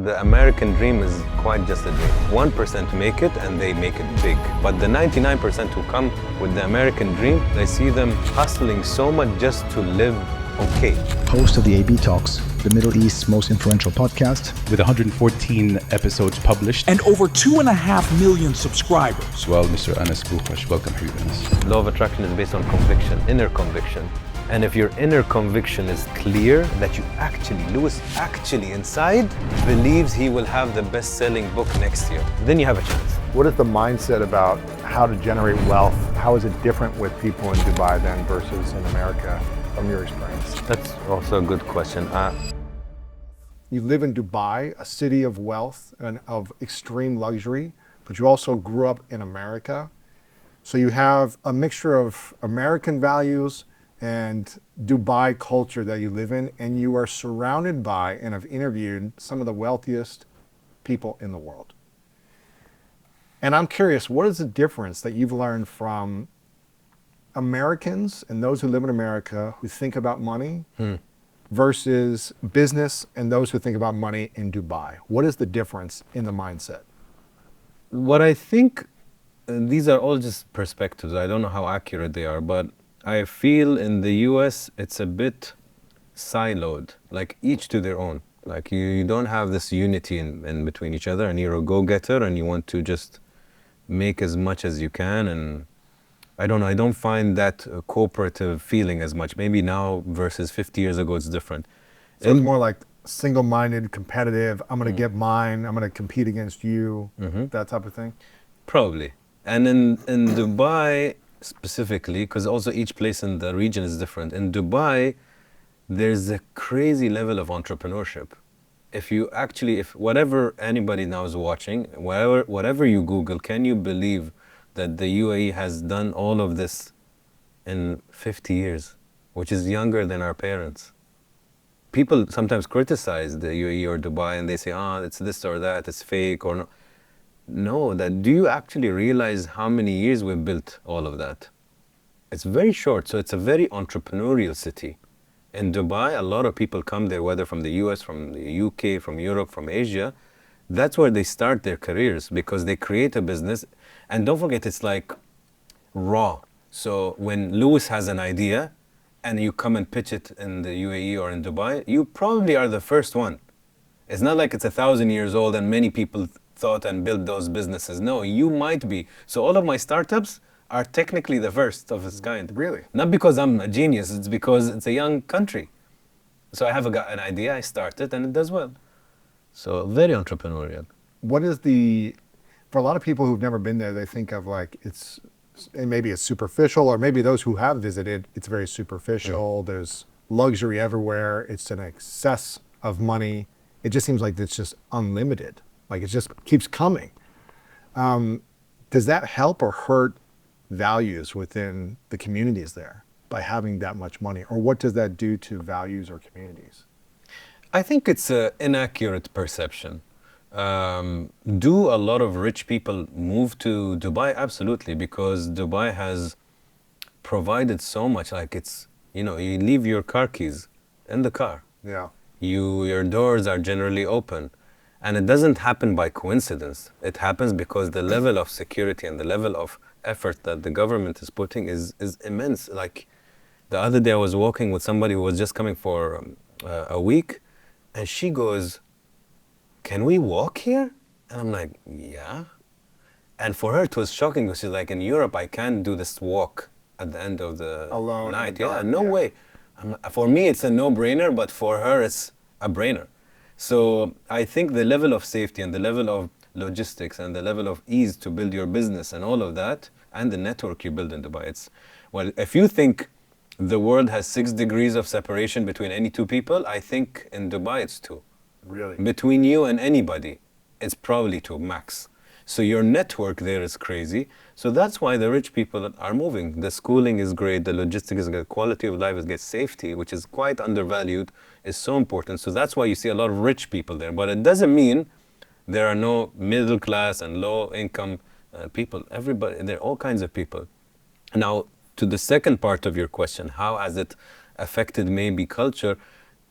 The American dream is quite just a dream. 1% make it and they make it big. But the 99% who come with the American dream, I see them hustling so much just to live okay. Host of the AB Talks, the Middle East's most influential podcast. With 114 episodes published. And over 2.5 million subscribers. Well, Mr. Anas Bukhash, welcome, Habib Anas. Law of attraction is based on conviction, inner conviction. And if your inner conviction is clear that you Lewis inside believes he will have the best-selling book next year, then you have a chance. What is the mindset about how to generate wealth? How is it different with people in Dubai than versus in America from your experience? That's also a good question. You live in Dubai, a city of wealth and of extreme luxury, but you also grew up in America. So you have a mixture of American values and Dubai culture that you live in, and you are surrounded by and have interviewed some of the wealthiest people in the world. And I'm curious, what is the difference that you've learned from Americans and those who live in America who think about money versus business and those who think about money in Dubai? What is the difference in the mindset? What I think, these are all just perspectives. I don't know how accurate they are, but I feel in the US, it's a bit siloed, like each to their own. Like you don't have this unity in between each other, and you're a go-getter and you want to just make as much as you can. And I don't know, I don't find that cooperative feeling as much. Maybe now versus 50 years ago, it's different. So it's more like single-minded, competitive, I'm gonna get mine, I'm gonna compete against you, that type of thing? Probably. And in Dubai, specifically, because also each place in the region is different. In Dubai, there's a crazy level of entrepreneurship. If whatever anybody now is watching, whatever you Google, can you believe that the UAE has done all of this in 50 years, which is younger than our parents? People sometimes criticize the UAE or Dubai and they say, it's this or that, it's fake or no. No, do you actually realize how many years we've built all of that? It's very short, so it's a very entrepreneurial city. In Dubai, a lot of people come there, whether from the US, from the UK, from Europe, from Asia. That's where they start their careers because they create a business. And don't forget, it's like raw. So when Lewis has an idea and you come and pitch it in the UAE or in Dubai, you probably are the first one. It's not like it's 1,000 years old and many people thought and built those businesses. No, you might be. So all of my startups are technically the first of its kind. Really? Not because I'm a genius, it's because it's a young country. So I have an idea, I start it, and it does well. So very entrepreneurial. What is for a lot of people who've never been there, they think of like maybe it's superficial, or maybe those who have visited, it's very superficial. There's luxury everywhere. It's an excess of money. It just seems like it's just unlimited. Like it just keeps coming. Does that help or hurt values within the communities there by having that much money? Or what does that do to values or communities? I think it's an inaccurate perception. Do a lot of rich people move to Dubai? Absolutely, because Dubai has provided so much. Like you leave your car keys in the car. Yeah. Your doors are generally open. And it doesn't happen by coincidence. It happens because the level of security and the level of effort that the government is putting is immense. Like the other day I was walking with somebody who was just coming for a week, and she goes, "Can we walk here?" And I'm like, "Yeah." And for her it was shocking because she's like, "In Europe I can't do this walk at the end of the alone night." No way. For me it's a no-brainer, but for her it's a brainer. So I think the level of safety and the level of logistics and the level of ease to build your business and all of that, and the network you build in Dubai, if you think the world has 6 degrees of separation between any two people, I think in Dubai it's 2. Really? Between you and anybody, it's probably 2 max. So your network there is crazy. So that's why the rich people are moving. The schooling is great, the logistics is good, quality of life is good, safety, which is quite undervalued, is so important. So that's why you see a lot of rich people there. But it doesn't mean there are no middle class and low income people. Everybody, there are all kinds of people. Now, to the second part of your question, how has it affected maybe culture?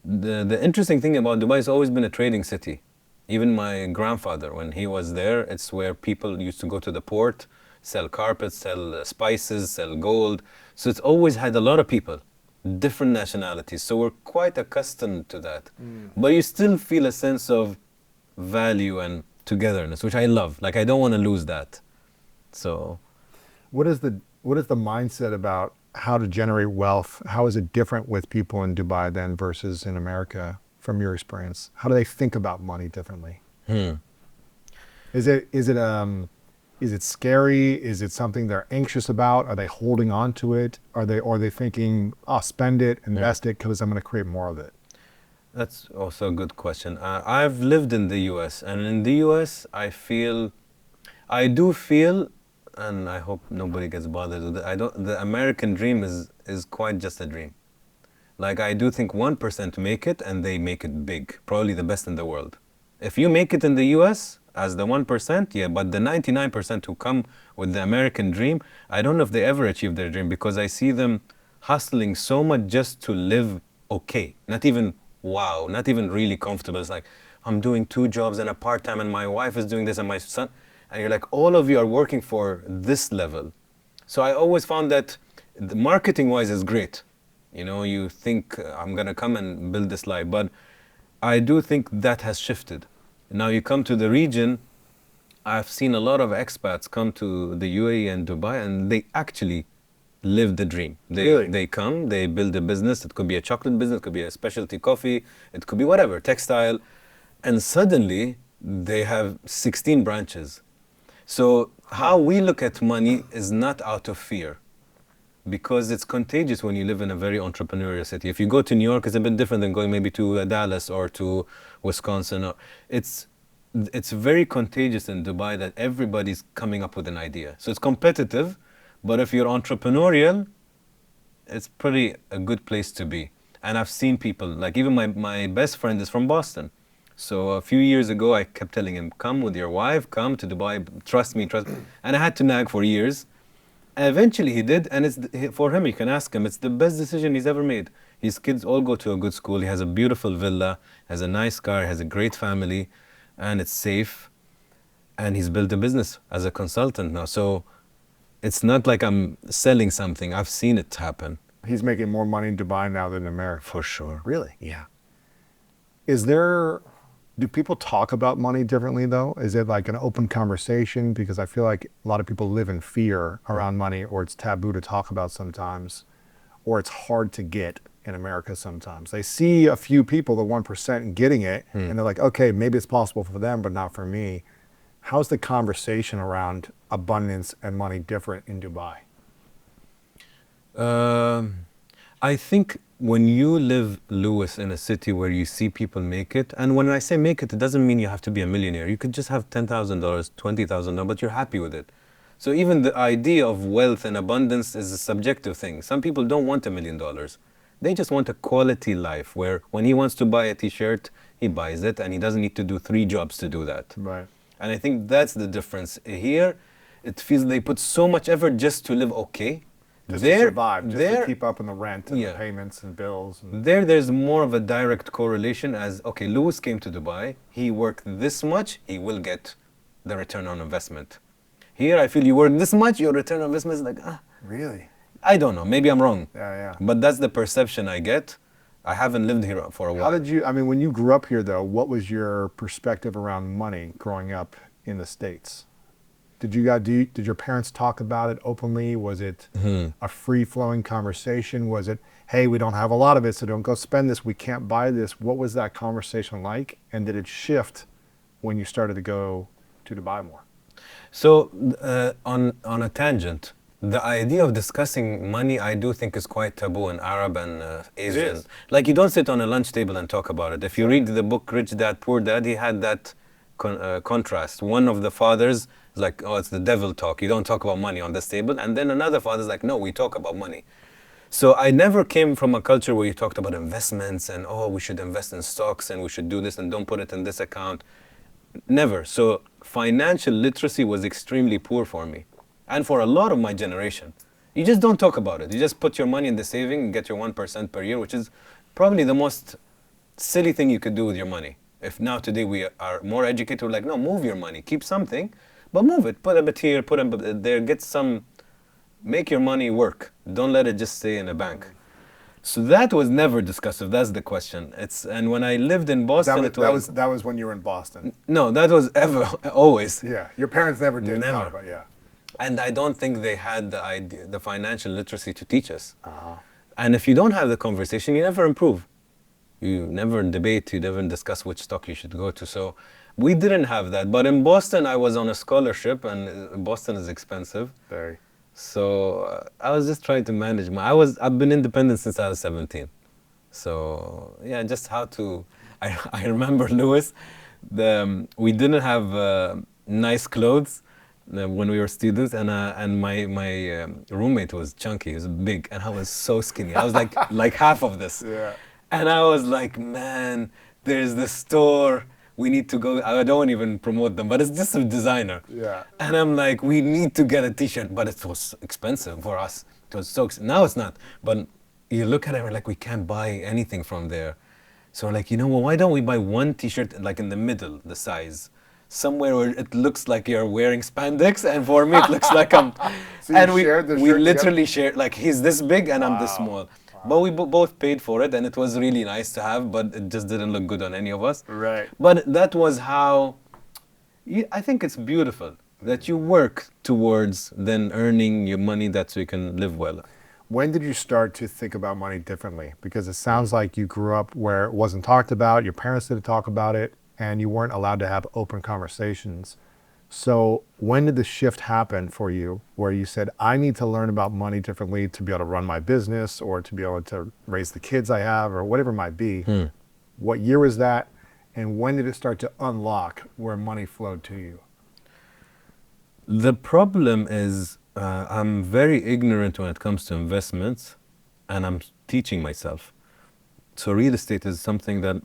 The interesting thing about Dubai has always been a trading city. Even my grandfather, when he was there, it's where people used to go to the port, sell carpets, sell spices, sell gold. So it's always had a lot of people, different nationalities. So we're quite accustomed to that. But you still feel a sense of value and togetherness, which I love. Like, I don't want to lose that. So What is the mindset about how to generate wealth? How is it different with people in Dubai then versus in America from your experience? How do they think about money differently? Is it scary? Is it something they're anxious about? Are they holding on to it? Or are they thinking, oh, spend it, invest it, because I'm going to create more of it? that's also a good question. I've lived in the US, and in the US, I do feel, and I hope nobody gets bothered with it, the American dream is quite just a dream. Like, I do think 1% make it, and they make it big, probably the best in the world. If you make it in the US as the 1%, yeah, but the 99% who come with the American dream, I don't know if they ever achieve their dream, because I see them hustling so much just to live okay. Not even wow, not even really comfortable. It's like, I'm doing 2 jobs and a part-time, and my wife is doing this, and my son, and you're like, all of you are working for this level. So I always found that the marketing-wise is great. You know, you think I'm gonna come and build this life, but I do think that has shifted. Now you come to the region, I've seen a lot of expats come to the UAE and Dubai, and they actually live the dream. Really? They come, they build a business. It could be a chocolate business, it could be a specialty coffee, it could be whatever, textile, and suddenly they have 16 branches. So how we look at money is not out of fear, because it's contagious when you live in a very entrepreneurial city. If you go to New York, it's a bit different than going maybe to Dallas or to Wisconsin. It's very contagious in Dubai that everybody's coming up with an idea. So it's competitive, but if you're entrepreneurial, it's pretty a good place to be. And I've seen people, like even my best friend is from Boston. So a few years ago, I kept telling him, come with your wife, come to Dubai, trust me, trust me. And I had to nag for years. Eventually he did, and for him, you can ask him, it's the best decision he's ever made. His kids all go to a good school, he has a beautiful villa, has a nice car, has a great family, and it's safe. And he's built a business as a consultant now. So it's not like I'm selling something, I've seen it happen. He's making more money in Dubai now than in America. For sure. Really? Yeah. Do people talk about money differently though? Is it like an open conversation? Because I feel like a lot of people live in fear around money, or it's taboo to talk about sometimes, or it's hard to get in America sometimes. They see a few people, the 1%, getting it, and they're like, okay, maybe it's possible for them, but not for me. How's the conversation around abundance and money different in Dubai? I think when you live, Lewis, in a city where you see people make it, and when I say make it, it doesn't mean you have to be a millionaire. You could just have $10,000, $20,000, but you're happy with it. So even the idea of wealth and abundance is a subjective thing. Some people don't want $1 million. They just want a quality life where when he wants to buy a t-shirt, he buys it, and he doesn't need to do 3 jobs to do that. Right. And I think that's the difference. Here, it feels they put so much effort just to live okay. Just to survive, just to keep up on the rent and Yeah. the payments and bills. And There's more of a direct correlation as, okay, Lewis came to Dubai, he worked this much, he will get the return on investment. Here, I feel you work this much, your return on investment is like, really? I don't know, maybe I'm wrong. Yeah. But that's the perception I get. I haven't lived here for a while. When you grew up here though, what was your perspective around money growing up in the States? Did your parents talk about it openly? Was it a free-flowing conversation? Was it, hey, we don't have a lot of it, so don't go spend this, we can't buy this? What was that conversation like? And did it shift when you started to go to Dubai more? So, on a tangent, the idea of discussing money, I do think is quite taboo in Arab and Asian. is. Like, you don't sit on a lunch table and talk about it. If you read the book Rich Dad, Poor Dad, he had that contrast. One of the fathers is like, oh, it's the devil talk. You don't talk about money on this table. And then another father's like, no, we talk about money. So I never came from a culture where you talked about investments and, oh, we should invest in stocks and we should do this and don't put it in this account. Never. So financial literacy was extremely poor for me and for a lot of my generation. You just don't talk about it. You just put your money in the saving and get your 1% per year, which is probably the most silly thing you could do with your money. If now today we are more educated, we're like, no, move your money, keep something, but move it, put a bit here, put a bit there, get some, make your money work. Don't let it just stay in a bank. So that was never discussed, if that's the question. And when I lived in Boston, That was when you were in Boston. no, that was ever, always. Yeah, your parents never did Never. talk about yeah. And I don't think they had the idea, the financial literacy to teach us. And if you don't have the conversation, you never improve. You never debate, you never discuss which stock you should go to. So we didn't have that. But in Boston, I was on a scholarship, and Boston is expensive. Very. So I was just trying to manage I've been independent since I was 17. So yeah, just how to, I remember, Louis, we didn't have nice clothes when we were students, and my roommate was chunky, he was big, and I was so skinny. I was like half of this. Yeah. And I was like, man, there's this store, we need to go. I don't even promote them, but it's just a designer. Yeah. And I'm like, we need to get a t-shirt, but it was expensive for us. It was so now it's not, but you look at it, we're like, we can't buy anything from there. So we're like, you know what, why don't we buy one t-shirt like in the middle, the size, somewhere where it looks like you're wearing spandex, and for me it looks like I'm, So you and shared the we shirt literally shared, like he's this big and I'm this small. But we both paid for it, and it was really nice to have, but it just didn't look good on any of us. Right. But that was how, I think it's beautiful that you work towards then earning your money that so you can live well. When did you start to think about money differently? Because it sounds like you grew up where it wasn't talked about, your parents didn't talk about it, and you weren't allowed to have open conversations. So when did the shift happen for you where you said, I need to learn about money differently to be able to run my business or to be able to raise the kids I have or whatever it might be? What year was that? And when did it start to unlock where money flowed to you? The problem is I'm very ignorant when it comes to investments, and I'm teaching myself. So real estate is something that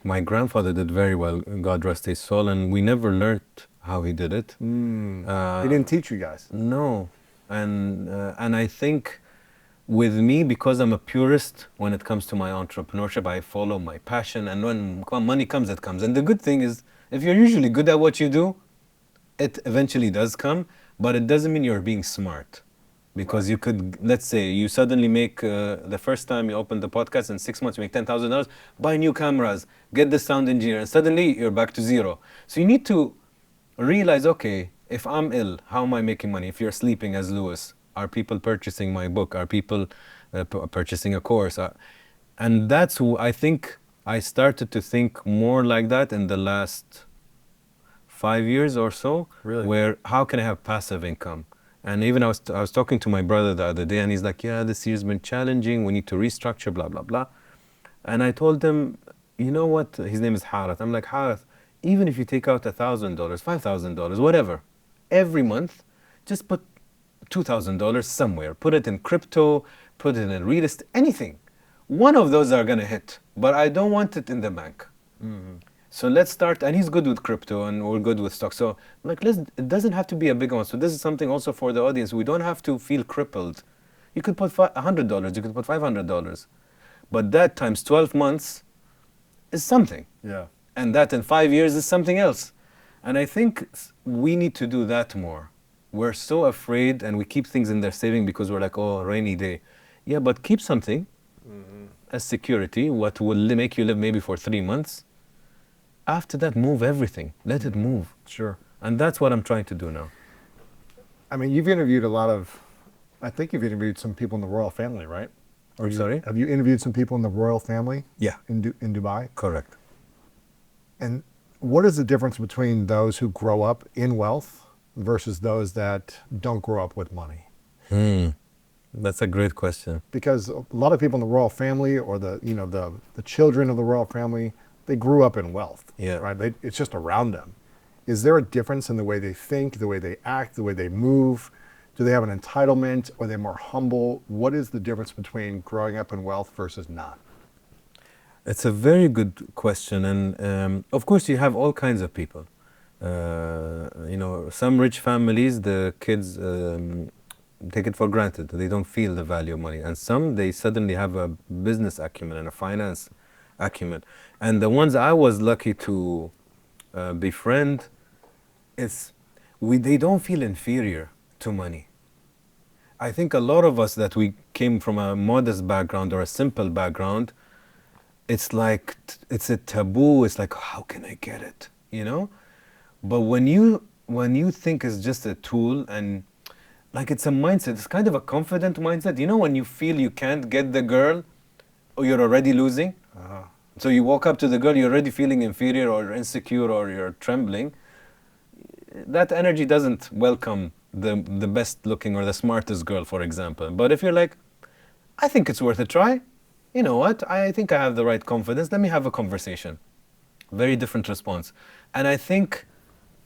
my grandfather did very well, God rest his soul, and we never learned how he did it. He didn't teach you guys. No, and I think with me, because I'm a purist when it comes to my entrepreneurship, I follow my passion, and when money comes, it comes. And the good thing is, if you're usually good at what you do, it eventually does come, but it doesn't mean you're being smart. Because you could, let's say, you suddenly make, the first time you open the podcast, in 6 months you make $10,000, buy new cameras, get the sound engineer, and suddenly you're back to zero. So you need to realize, okay, if I'm ill, how am I making money? If you're sleeping as Lewis, are people purchasing my book? Are people purchasing a course? And that's who I think I started to think more like that in the last 5 years or so. Really? Where, how can I have passive income? And even I was talking to my brother the other day, and he's like, yeah, this year's been challenging, we need to restructure, blah, blah, blah. And I told him, you know what, his name is Harith. I'm like, Harith, even if you take out $1,000, $5,000, whatever, every month, just put $2,000 somewhere. Put it in crypto, put it in real estate, anything. One of those are gonna hit, but I don't want it in the bank. So let's start, and he's good with crypto, and we're good with stocks. So like, it doesn't have to be a big one. So this is something also for the audience. We don't have to feel crippled. You could put $100, you could put $500, but that times 12 months is something. Yeah. And that in 5 years is something else. And I think we need to do that more. We're so afraid, and we keep things in their saving because we're like, oh, rainy day. Yeah, but keep something as security, what will make you live maybe for 3 months. After that, move everything. Let it move. Sure. And that's what I'm trying to do now. I mean, you've interviewed I think you've interviewed some people in the royal family, right? Sorry? Have you interviewed some people in the royal family? Yeah. In Dubai? Correct. And what is the difference between those who grow up in wealth versus those that don't grow up with money? That's a great question. Because a lot of people in the royal family or the children of the royal family, they grew up in wealth. Yeah. Right? It's just around them. Is there a difference in the way they think, the way they act, the way they move? Do they have an entitlement? Are they more humble? What is the difference between growing up in wealth versus not? It's a very good question. And of course, you have all kinds of people. Some rich families, the kids take it for granted. They don't feel the value of money. And some, they suddenly have a business acumen and a finance acumen. And the ones I was lucky to befriend, they don't feel inferior to money. I think a lot of us that we came from a modest background or a simple background, it's like, it's a taboo. It's like, how can I get it? You know? But when you think it's just a tool, and like it's a mindset, it's kind of a confident mindset. You know, when you feel you can't get the girl, or you're already losing. So you walk up to the girl, you're already feeling inferior or insecure or you're trembling. That energy doesn't welcome the best looking or the smartest girl, for example. But if you're like, I think it's worth a try, you know what, I think I have the right confidence, let me have a conversation. Very different response. And I think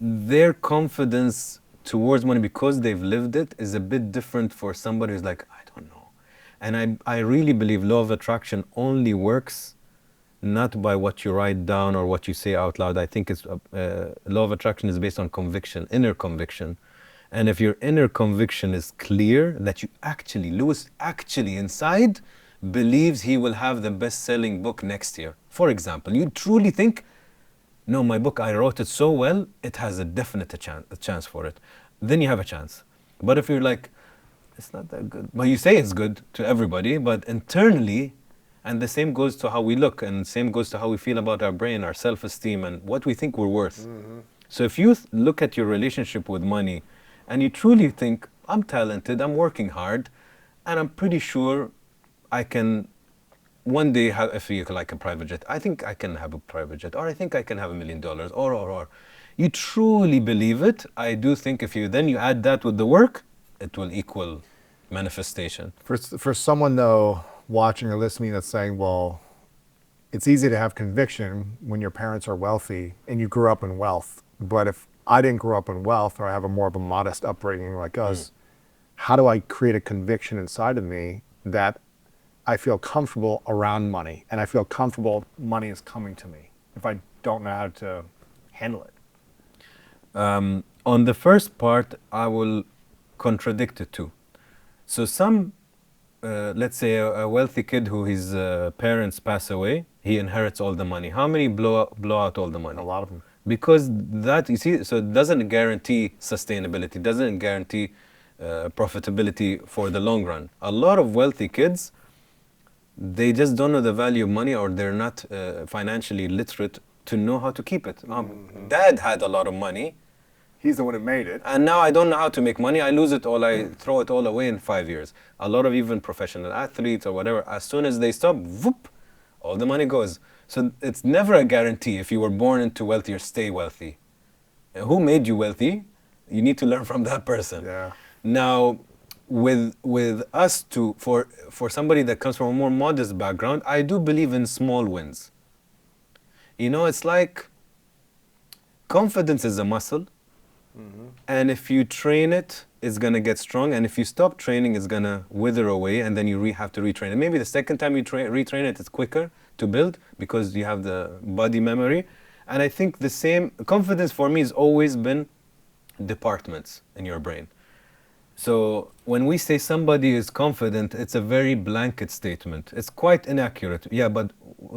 their confidence towards money, because they've lived it, is a bit different for somebody who's like, I don't know. And I really believe law of attraction only works not by what you write down or what you say out loud. I think it's law of attraction is based on conviction, inner conviction. And if your inner conviction is clear, that you actually, Lewis actually inside believes he will have the best-selling book next year. For example, you truly think, no, my book, I wrote it so well, it has a definite chance for it. Then you have a chance. But if you're like, it's not that good. Well, you say it's good to everybody, but internally, and the same goes to how we look, and the same goes to how we feel about our brain, our self-esteem, and what we think we're worth. So if you look at your relationship with money, and you truly think, I'm talented, I'm working hard, and I'm pretty sure I can one day have, if you like a private jet, I think I can have a private jet, or I think I can have $1 million, or. You truly believe it. I do think if you add that with the work, it will equal manifestation. For someone though, watching or listening that's saying, well, it's easy to have conviction when your parents are wealthy and you grew up in wealth. But if I didn't grow up in wealth, or I have a more of a modest upbringing like us, how do I create a conviction inside of me that I feel comfortable around money and I feel comfortable money is coming to me if I don't know how to handle it? On the first part, I will contradict it too. So let's say a wealthy kid who his parents pass away, he inherits all the money. How many blow out all the money? A lot of them. Because that, you see, so it doesn't guarantee sustainability, doesn't guarantee profitability for the long run. A lot of wealthy kids, they just don't know the value of money, or they're not financially literate to know how to keep it. Dad had a lot of money. He's the one who made it. And now I don't know how to make money. I lose it all. I throw it all away in 5 years. A lot of even professional athletes or whatever, as soon as they stop, whoop, all the money goes. So it's never a guarantee if you were born into wealthy or stay wealthy. Who made you wealthy? You need to learn from that person. Yeah. Now, with us for somebody that comes from a more modest background, I do believe in small wins. You know, it's like confidence is a muscle. And if you train it, it's going to get strong. And if you stop training, it's going to wither away, and then you have to retrain it. Maybe the second time you retrain it, it's quicker to build because you have the body memory. And I think the same, confidence for me has always been departments in your brain. So when we say somebody is confident, it's a very blanket statement. It's quite inaccurate. Yeah, but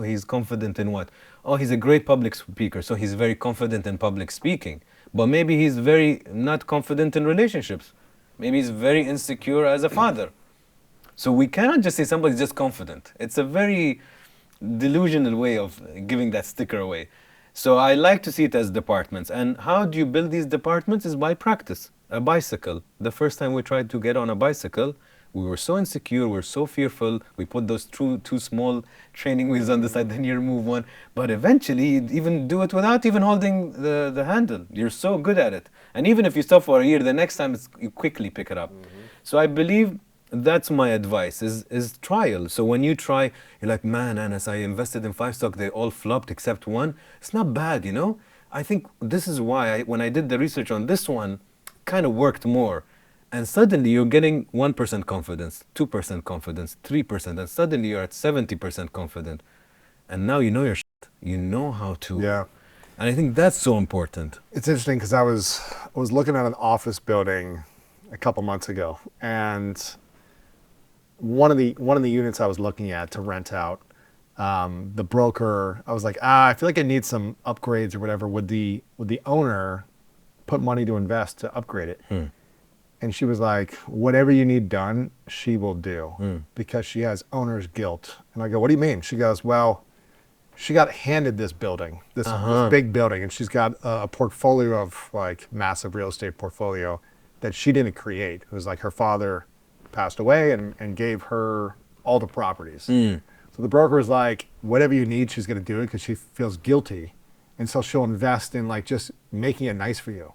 he's confident in what? Oh, he's a great public speaker, so he's very confident in public speaking. But maybe he's very not confident in relationships. Maybe he's very insecure as a father. So we cannot just say somebody's just confident. It's a very delusional way of giving that sticker away. So I like to see it as departments. And how do you build these departments is by practice. A bicycle. The first time we tried to get on a bicycle, we were so insecure, we were so fearful. We put those two small training wheels on the side, then you remove one. But eventually, you'd even do it without even holding the handle. You're so good at it. And even if you stop for a year, the next time you quickly pick it up. So I believe that's my advice, is trial. So when you try, you're like, man, Anas, I invested in 5 stocks, they all flopped except one. It's not bad, you know? I think this is why when I did the research on this one, kind of worked more. And suddenly you're getting 1% confidence, 2% confidence, 3%, and suddenly you're at 70% confident. And now you know your shit. You know how to. Yeah. And I think that's so important. It's interesting because I was looking at an office building a couple months ago, and one of the units I was looking at to rent out, the broker, I was like, I feel like I need some upgrades or whatever. Would the owner put money to invest to upgrade it? And she was like, whatever you need done, she will do because she has owner's guilt. And I go, what do you mean? She goes, well, she got handed this building, this big building, and she's got a portfolio of like massive real estate portfolio that she didn't create. It was like her father passed away and gave her all the properties. So the broker was like, whatever you need, she's going to do it because she feels guilty. And so she'll invest in like just making it nice for you.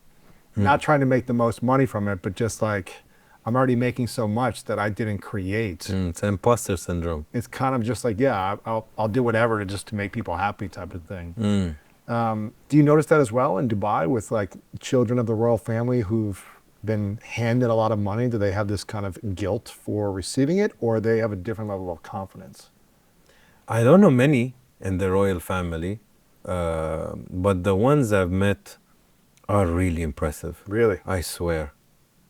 Not trying to make the most money from it, but just like, I'm already making so much that I didn't create. It's imposter syndrome. It's kind of just like, yeah, I'll do whatever just to make people happy type of thing. Do you notice that as well in Dubai with like children of the royal family who've been handed a lot of money? Do they have this kind of guilt for receiving it, or they have a different level of confidence? I don't know many in the royal family, but the ones I've met are really impressive. Really? I swear.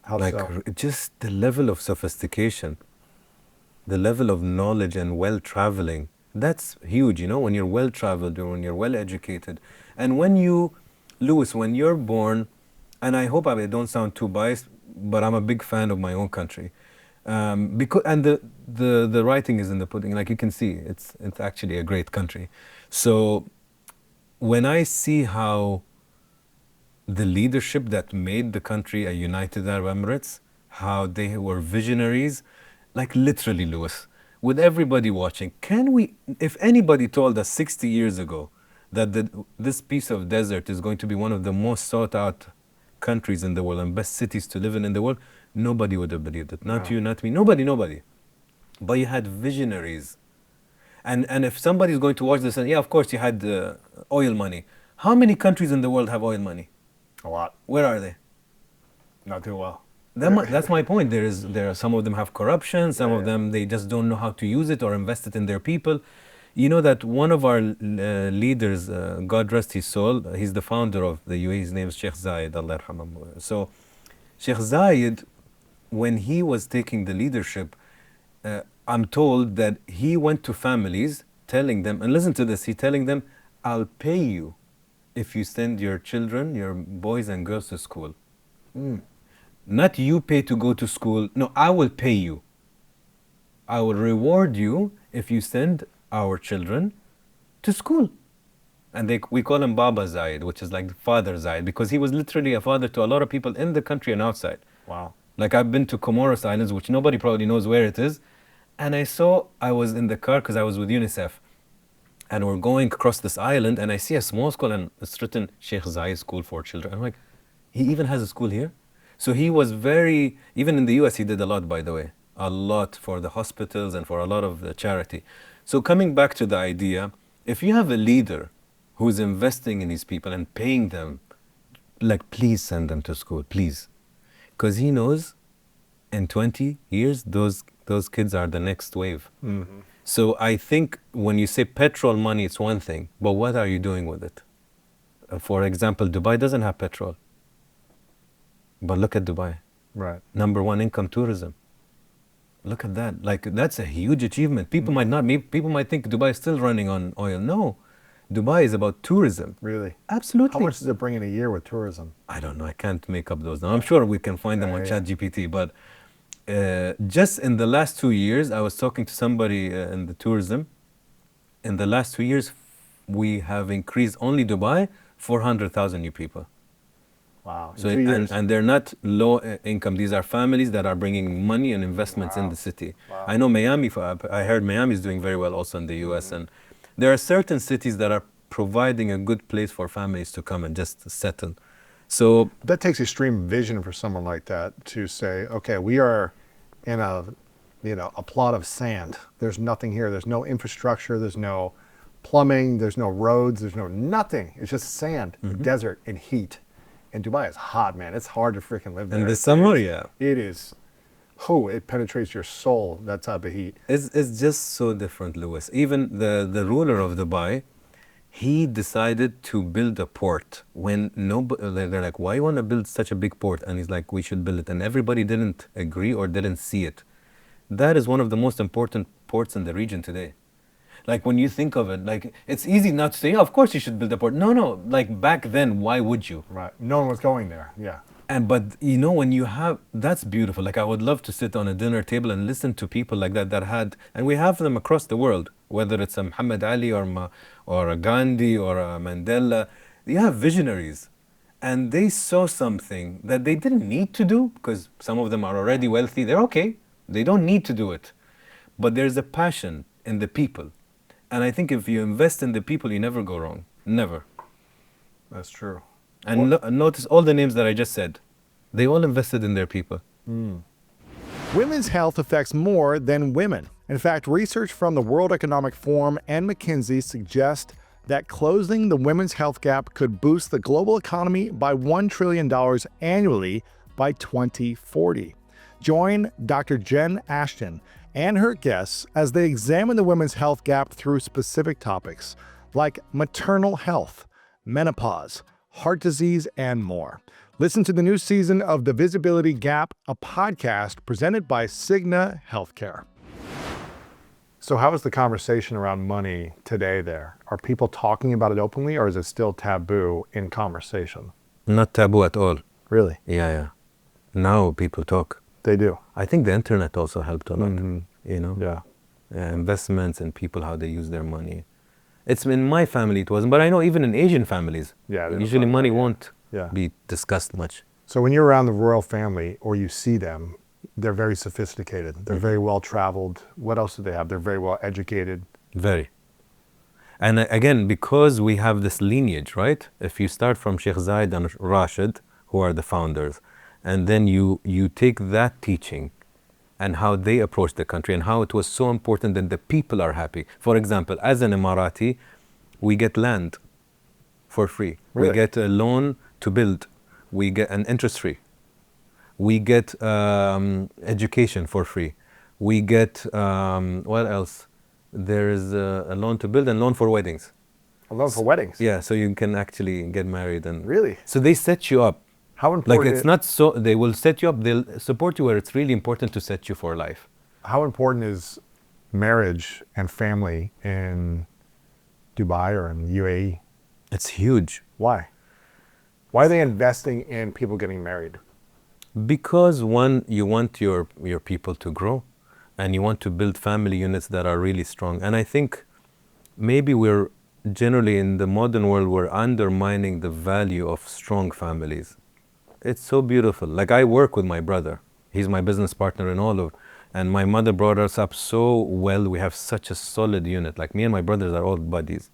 How Like so? just the level of sophistication, the level of knowledge and well-traveling, that's huge, you know, when you're well-traveled or when you're well-educated. And when you, Louis, when you're born, and I hope I don't sound too biased, but I'm a big fan of my own country. Because and the writing is in the pudding, like you can see, it's actually a great country. So when I see how the leadership that made the country a United Arab Emirates, how they were visionaries, like literally, Louis, with everybody watching, if anybody told us 60 years ago that this piece of desert is going to be one of the most sought out countries in the world and best cities to live in the world, nobody would have believed it. Not you, not me, nobody. But you had visionaries. And if somebody's going to watch this, and yeah, of course you had oil money. How many countries in the world have oil money? A lot. Where are they? Not too well. That's my point. There are some of them have corruption. Some of them they just don't know how to use it or invest it in their people. You know that one of our leaders, God rest his soul, he's the founder of the UAE. His name is Sheikh Zayed, Allah yarhamah. So Sheikh Zayed, when he was taking the leadership, I'm told that he went to families telling them, and listen to this, he telling them, I'll pay you if you send your children, your boys and girls to school. Not you pay to go to school. No, I will pay you. I will reward you if you send our children to school. And we call him Baba Zayed, which is like Father Zayed, because he was literally a father to a lot of people in the country and outside. Wow. Like I've been to Comoros Islands, which nobody probably knows where it is. And I was in the car because I was with UNICEF. And we're going across this island and I see a small school and it's written Sheikh Zayed School for Children. I'm like, he even has a school here? So he was even in the US he did a lot, by the way. A lot for the hospitals and for a lot of the charity. So coming back to the idea, if you have a leader who's investing in these people and paying them, like please send them to school, please. Because he knows in 20 years, those kids are the next wave. Mm-hmm. So I think when you say petrol money, it's one thing, but what are you doing with it? For example, Dubai doesn't have petrol. But look at Dubai. Right. Number one income, tourism. Look at that. Like, that's a huge achievement. People might think Dubai is still running on oil. No. Dubai is about tourism. Really? Absolutely. How much does it bring in a year with tourism? I don't know. I can't make up those. Now, I'm sure we can find them on ChatGPT, but just in the last 2 years, I was talking to somebody in the tourism. In the last 2 years, we have increased only Dubai 400,000 new people. Wow. So and they're not low income. These are families that are bringing money and investments in the city. Wow. I know Miami. I heard Miami is doing very well also in the U.S. And there are certain cities that are providing a good place for families to come and just settle. So that takes extreme vision for someone like that to say, okay, we are in a plot of sand. There's nothing here. There's no infrastructure. There's no plumbing. There's no roads. There's nothing. It's just sand, desert, and heat. And Dubai is hot, man. It's hard to freaking live there. In the summer, yeah. It is. It penetrates your soul, that type of heat. It's just so different, Louis. Even the ruler of Dubai, he decided to build a port when they're like, why you want to build such a big port? And he's like, we should build it. And everybody didn't agree or didn't see it. That is one of the most important ports in the region today. Like when you think of it, like it's easy not to say, yeah, of course you should build a port. No. Like back then, why would you? Right. No one was going there. Yeah. And but you know when you have that's beautiful. Like I would love to sit on a dinner table and listen to people like that had, and we have them across the world. Whether it's a Muhammad Ali or a Gandhi or a Mandela, you have visionaries, and they saw something that they didn't need to do because some of them are already wealthy. They're okay. They don't need to do it, but there's a passion in the people, and I think if you invest in the people, you never go wrong. Never. That's true. And notice all the names that I just said. They all invested in their people. Women's health affects more than women. In fact, research from the World Economic Forum and McKinsey suggests that closing the women's health gap could boost the global economy by $1 trillion annually by 2040. Join Dr. Jen Ashton and her guests as they examine the women's health gap through specific topics like maternal health, menopause, heart disease, and more. Listen to the new season of The Visibility Gap, a podcast presented by Cigna Healthcare. So how is the conversation around money today there? Are people talking about it openly, or is it still taboo in conversation? Not taboo at all. Really? Yeah. Now people talk. They do. I think the internet also helped a lot. You know? Yeah. Investments and people, how they use their money. It's in my family it wasn't, but I know even in Asian families, Yeah, they don't usually talk money about it. won't Yeah. be discussed much. So when you're around the royal family or you see them, they're very sophisticated. They're very well traveled. What else do they have? They're very well educated. Very. And again, because we have this lineage, right? If you start from Sheikh Zayed and Rashid, who are the founders, and then you take that teaching and how they approached the country and how it was so important that the people are happy. For example, as an Emirati, we get land for free. Really? We get a loan to build. We get an interest free. We get education for free. We get, what else? There is a loan to build and loan for weddings. A loan for weddings. Yeah, so you can actually get married. And Really? So they set you up. How important? Like it's not so, they will set you up, they'll support you where it's really important to set you for life. How important is marriage and family in Dubai or in UAE? It's huge. Why? Why are they investing in people getting married? Because one, you want your people to grow and you want to build family units that are really strong. And I think maybe we're generally in the modern world, we're undermining the value of strong families. It's so beautiful. Like I work with my brother. He's my business partner in all of, and my mother brought us up so well. We have such a solid unit. Like me and my brothers are all buddies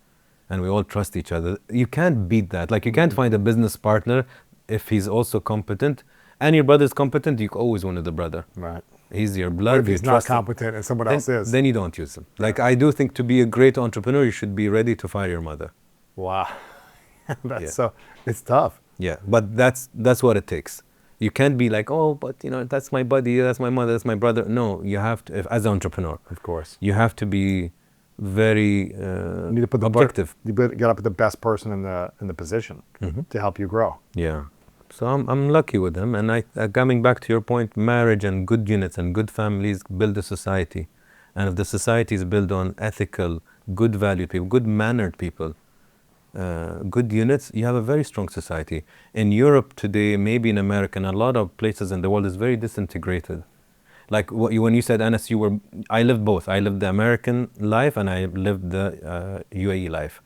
and we all trust each other. You can't beat that. Like you can't find a business partner if he's also competent and your brother's competent, you always wanted the brother. Right. He's your But blood. if you he's not trust him. competent and someone else is. Then you don't use him. Like I do think to be a great entrepreneur, you should be ready to fire your mother. Wow. That's Yeah. so, it's tough. Yeah, but that's what it takes. You can't be like, oh, but you know, that's my buddy, that's my mother, that's my brother. No, you have to, as an entrepreneur, Of course. you have to be very You need to put the objective. You better get up with the best person in the position to help you grow. Yeah. So I'm lucky with them. And coming back to your point, marriage and good units and good families build a society. And if the society is built on ethical, good valued people, good mannered people, good units, you have a very strong society. In Europe today, maybe in America, and a lot of places in the world is very disintegrated. Like when you said, Anas, I lived both. I lived the American life and I lived the UAE life.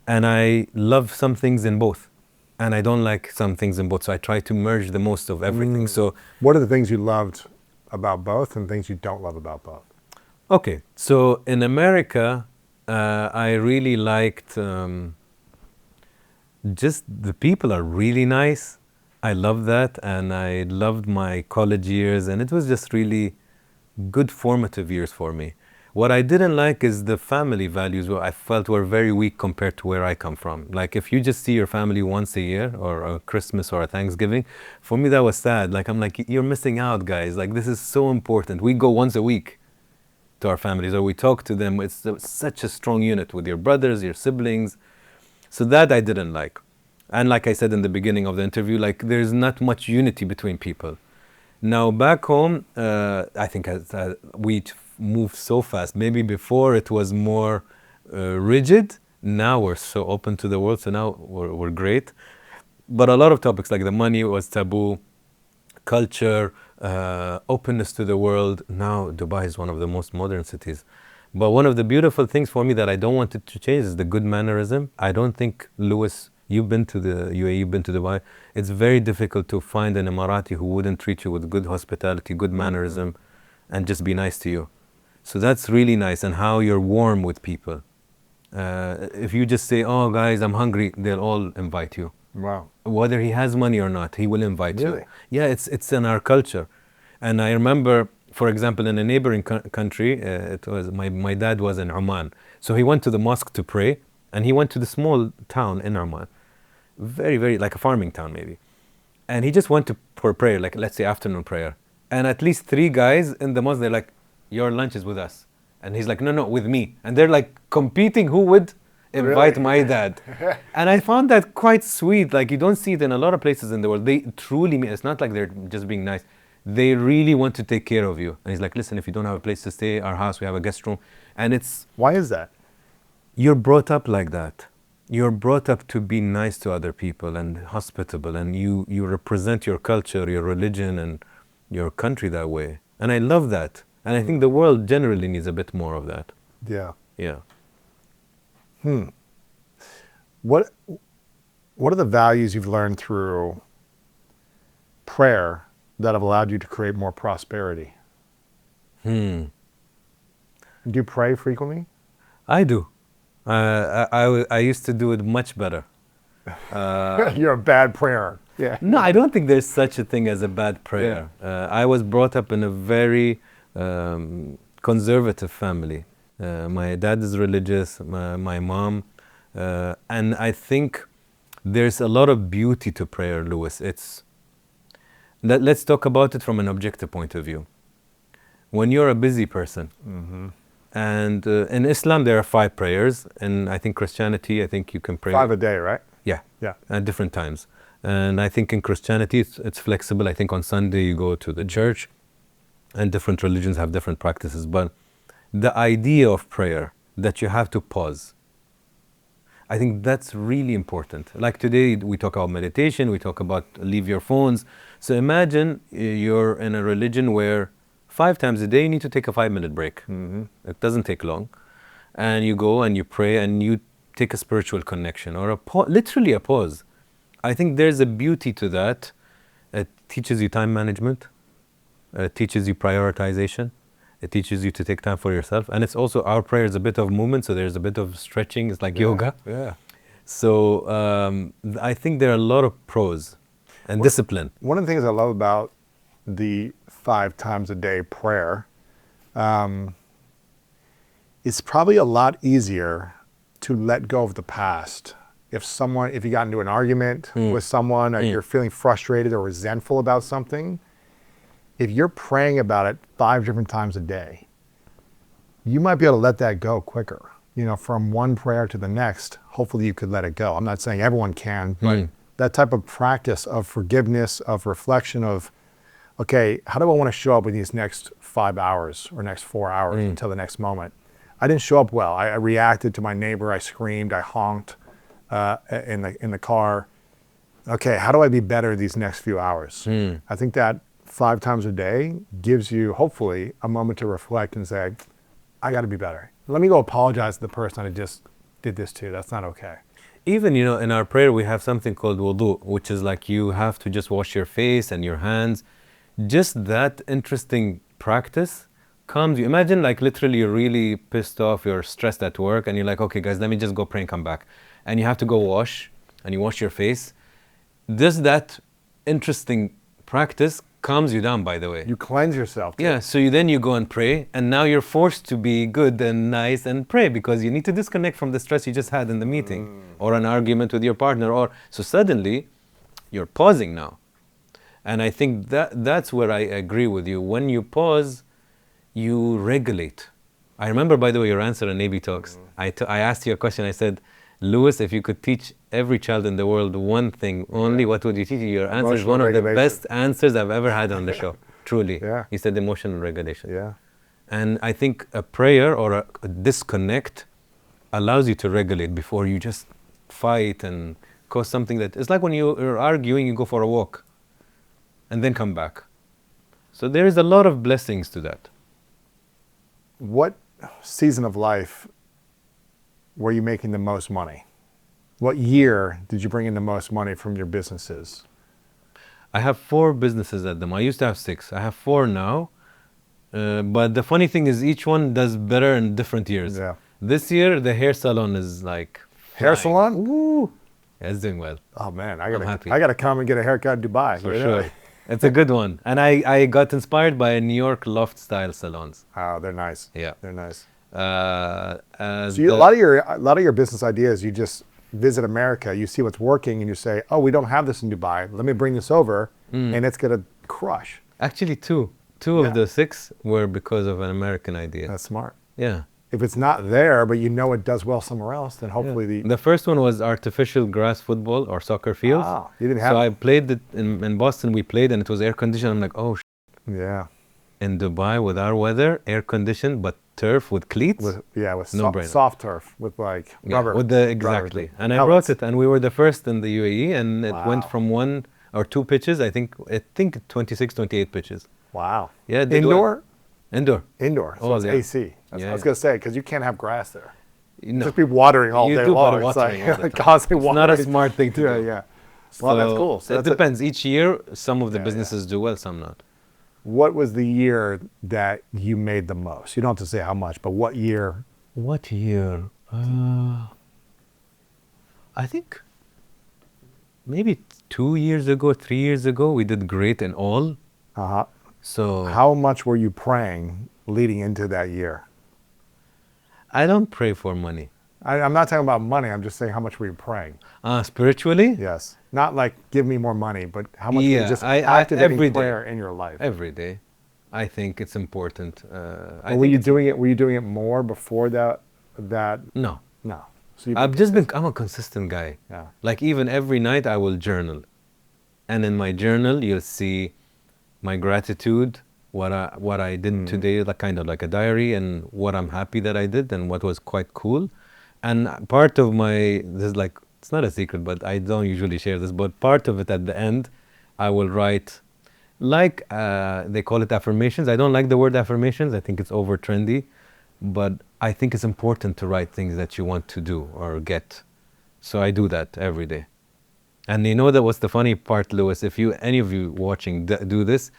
And I love some things in both. And I don't like some things in both. So I try to merge the most of everything. So What are the things you loved about both and things you don't love about both? okay, so in America, I really liked just the people are really nice. I love that, and I loved my college years, and it was just really good formative years for me. What I didn't like is the family values where I felt were very weak compared to where I come from. Like if you just see your family once a year or a Christmas or a Thanksgiving, for me that was sad. Like I'm like, you're missing out, guys. Like this is so important. We go once a week to our families or we talk to them. It's such a strong unit with your brothers, your siblings. So that I didn't like. And like I said in the beginning of the interview, like there's not much unity between people. Now back home, I think moved so fast. Maybe before it was more rigid. Now we're so open to the world, so now we're great. But a lot of topics like the money was taboo, culture, openness to the world. Now Dubai is one of the most modern cities. But one of the beautiful things for me that I don't want it to change is the good mannerism. I don't think, Louis, you've been to the UAE, you've been to Dubai. It's very difficult to find an Emirati who wouldn't treat you with good hospitality, good mannerism, and just be nice to you. So that's really nice, and how you're warm with people. If you just say, oh guys, I'm hungry, they'll all invite you. Wow. Whether he has money or not, he will invite Really? you. Yeah, it's in our culture. And I remember, for example, in a neighboring country, it was my dad was in Oman. So he went to the mosque to pray, and he went to the small town in Oman. Very, very, like a farming town maybe. And he just went for prayer, like let's say afternoon prayer. And at least 3 guys in the mosque, they're like, your lunch is with us. And he's like, no, with me. And they're like competing who would invite my dad. And I found that quite sweet. Like, you don't see it in a lot of places in the world. They truly mean, it's not like they're just being nice. They really want to take care of you. And he's like, listen, if you don't have a place to stay, our house, we have a guest room. And it's... Why is that? You're brought up like that. You're brought up to be nice to other people and hospitable. And you represent your culture, your religion, and your country that way. And I love that. And I think the world generally needs a bit more of that. Yeah. Yeah. What are the values you've learned through prayer that have allowed you to create more prosperity? Do you pray frequently? I do. I used to do it much better. You're a bad prayer. Yeah. No, I don't think there's such a thing as a bad prayer. I was brought up in a very conservative family. My dad is religious, my mom, and I think there's a lot of beauty to prayer, Louis. Let's talk about it from an objective point of view. When you're a busy person, and in Islam there are 5 prayers, and I think Christianity, I think you can pray 5 a day, right? Yeah, Yeah. at different times. And I think in Christianity it's flexible. I think on Sunday you go to the church, and different religions have different practices. But the idea of prayer, that you have to pause, I think that's really important. Like today we talk about meditation, we talk about leave your phones. So imagine you're in a religion where 5 times a day you need to take a 5-minute break. It doesn't take long. And you go and you pray and you take a spiritual connection, or literally a pause. I think there's a beauty to that. It teaches you time management. It teaches you prioritization. It teaches you to take time for yourself. And it's also, our prayer is a bit of movement, so there's a bit of stretching. It's like yoga. Yeah. So I think there are a lot of pros and discipline. One of the things I love about the 5 times a day prayer, it's probably a lot easier to let go of the past. If you got into an argument with someone, or you're feeling frustrated or resentful about something, if you're praying about it 5 different times a day, you might be able to let that go quicker. You know, from one prayer to the next, hopefully you could let it go. I'm not saying everyone can, but that type of practice of forgiveness, of reflection, of, okay, how do I want to show up in these next 5 hours or next 4 hours until the next moment? I didn't show up well. I reacted to my neighbor. I screamed. I honked in the car. Okay, how do I be better these next few hours? I think that 5 times a day gives you, hopefully, a moment to reflect and say, I got to be better. Let me go apologize to the person I just did this to. That's not okay. Even, you know, in our prayer, we have something called wudu, which is like you have to just wash your face and your hands. Just that interesting practice calms you. Imagine, like, literally you're really pissed off, you're stressed at work, and you're like, okay, guys, let me just go pray and come back. And you have to go wash, and you wash your face. Just that interesting practice calms you down, by the way. You cleanse yourself. Yeah, so then you go and pray, and now you're forced to be good and nice and pray, because you need to disconnect from the stress you just had in the meeting or an argument with your partner. So suddenly you're pausing now. And I think that's where I agree with you. When you pause, you regulate. I remember, by the way, your answer in AB Talks. I asked you a question. I said, Louis, if you could teach every child in the world one thing only, what would you teach? Your answer is one of the best answers I've ever had on the show. Truly. Yeah. You said emotional regulation. Yeah. And I think a prayer or a disconnect allows you to regulate before you just fight and cause something that, it's like when you're arguing, you go for a walk and then come back. So there is a lot of blessings to that. What season of life were you making the most money? What year did you bring in the most money from your businesses? I have 4 businesses at them. I used to have 6. I have 4 now. But the funny thing is each one does better in different years. Yeah. This year, the hair salon is like Hair flying. salon? Woo! Yeah, it's doing well. Oh man, I happy. gotta come and get a haircut in Dubai. For Really? sure. It's a good one. And I got inspired by New York loft style salons. Oh, they're nice. Yeah. They're nice. So So a lot of your business ideas, you just visit America, you see what's working, and you say, "Oh, we don't have this in Dubai. Let me bring this over, and it's gonna crush." Actually, two Yeah. of the 6 were because of an American idea. That's smart. Yeah. If it's not there, but you know it does well somewhere else, then hopefully The first one was artificial grass football or soccer fields. Ah, you didn't have So I played it in Boston. We played and it was air conditioned. I'm like, oh, yeah, in Dubai with our weather, air conditioned, but turf with cleats. with No brainer. soft turf with like Yeah, rubber. with the rubber exactly. And I pellets. brought it, and we were the first in the UAE, and it went Wow. from 1 or 2 pitches. I think 26, 28 pitches. Wow. Yeah, did Indoor. well. Indoor. Indoor. So Oh, it's yeah. AC. That's, I Yeah, was yeah. gonna say because you can't have grass there. No. Just be watering all You day do long. put It's watering like all the time. constantly It's not a watering. smart thing to Yeah, do. yeah. Well, that's cool. So it that's depends. Each year, some of the Yeah, businesses do well, some not. what was the year that you made the most? You don't have to say how much, but what year? What year? I think maybe 2 years ago, 3 years ago, we did great in all. Uh-huh. So How much were you praying leading into that year? I don't pray for money. I'm not talking about money. I'm just saying how much were you praying? Spiritually, Yes. Not like give me more money, but how much were you Yeah, just I- activating every day. prayer in your life? every day, I think it's important. I Or think were you it's- doing it? Were you doing it more before that? No. No. So you, I'm a consistent guy. Yeah. Like even every night I will journal. And in my journal, you'll see my gratitude, what I did today, like kind of like a diary, and what I'm happy that I did and what was quite cool. And part of this is like, it's not a secret, but I don't usually share this, but part of it at the end, I will write, like they call it affirmations. I don't like the word affirmations. I think it's over trendy, but I think it's important to write things that you want to do or get. So I do that every day. And you know that what's the funny part, Lewis? If any of you watching do this,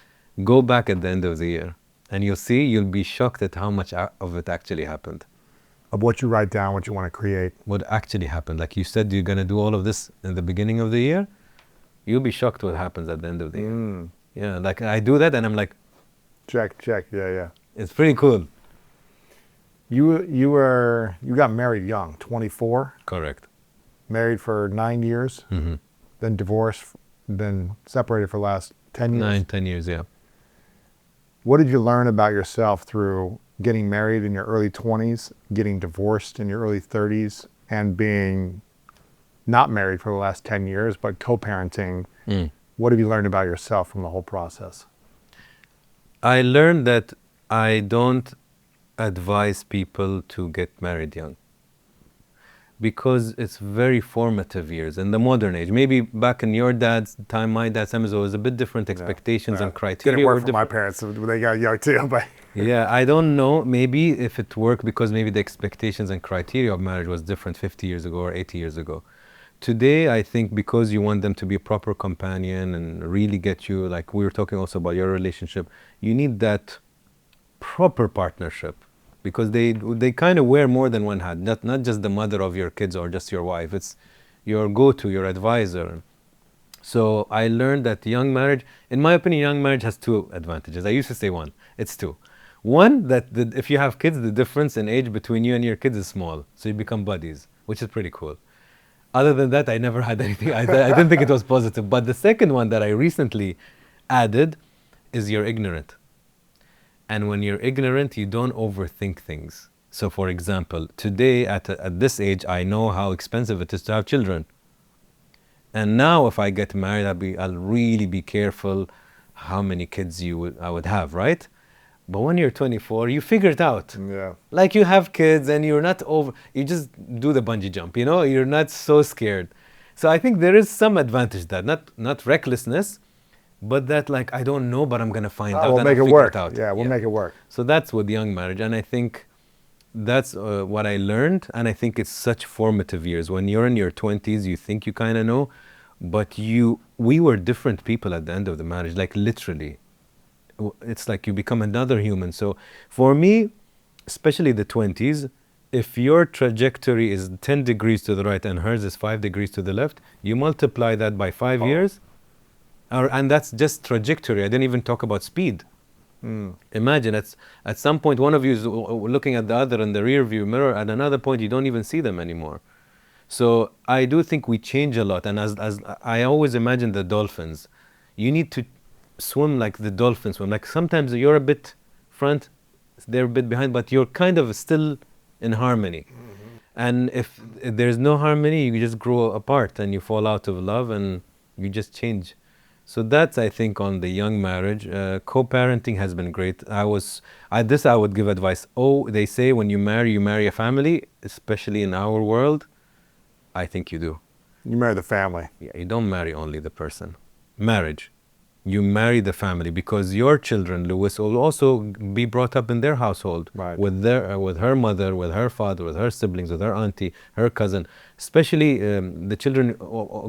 go back at the end of the year and you'll be shocked at how much of it actually happened. of what you write down, what you want to create. What actually happened. Like you said, you're going to do all of this in the beginning of the year. You'll be shocked what happens at the end of the year. Yeah, like I do that and I'm like, Check. Yeah, yeah. it's pretty cool. You got married young, 24. Correct. Married for 9 years, then divorced, then separated for the last 10 years. 10 years, yeah. What did you learn about yourself through getting married in your early 20s, getting divorced in your early 30s, and being not married for the last 10 years, but co-parenting? What have you learned about yourself from the whole process? I learned that I don't advise people to get married young because it's very formative years in the modern age. Maybe back in your dad's time, my dad's time, it was a bit different expectations and criteria. Didn't work were for my different. parents when they got young too, but Yeah, I don't know. Maybe if it worked because maybe the expectations and criteria of marriage was different 50 years ago or 80 years ago. Today, I think because you want them to be a proper companion and really get you, like we were talking also about your relationship, you need that proper partnership because they kind of wear more than one hat, not just the mother of your kids or just your wife. It's your go-to, your advisor. So I learned that young marriage, in my opinion, young marriage has 2 advantages. I used to say 1, it's 2. One, that if you have kids, the difference in age between you and your kids is small. So you become buddies, which is pretty cool. Other than that, I never had anything. I didn't think it was positive. But the second one that I recently added is you're ignorant. And when you're ignorant, you don't overthink things. So for example, today at this age, I know how expensive it is to have children. And now if I get married, I'll really be careful how many kids I would have, right? But when you're 24, you figure it out. Yeah. Like you have kids and you're not over, you just do the bungee jump, you know, you're not so scared. So I think there is some advantage that, not recklessness, but that like, I don't know, but I'm going to find out We'll and make I'll it figure work. it out. Yeah, we'll make it work. So that's with young marriage. And I think that's what I learned. And I think it's such formative years. When you're in your 20s, you think you kind of know, but we were different people at the end of the marriage, like literally. It's like you become another human. So for me, especially the 20s, if your trajectory is 10 degrees to the right and hers is 5 degrees to the left, you multiply that by 5 years, and that's just trajectory. I didn't even talk about speed. Imagine at some point one of you is looking at the other in the rear view mirror, at another point you don't even see them anymore. So I do think we change a lot, and as I always imagine the dolphins, you need to swim like the dolphins swim. Like sometimes you're a bit front, they're a bit behind, but you're kind of still in harmony. And if there's no harmony, you just grow apart and you fall out of love and you just change. So that's, I think, on the young marriage. Co-parenting has been great. I would give advice. Oh, they say when you marry a family, especially in our world. I think you do. You marry the family. Yeah, you don't marry only the person. Marriage. You marry the family because your children, Louis, will also be brought up in their household, Right. with her mother, with her father, with her siblings, with her auntie, her cousin. Especially the children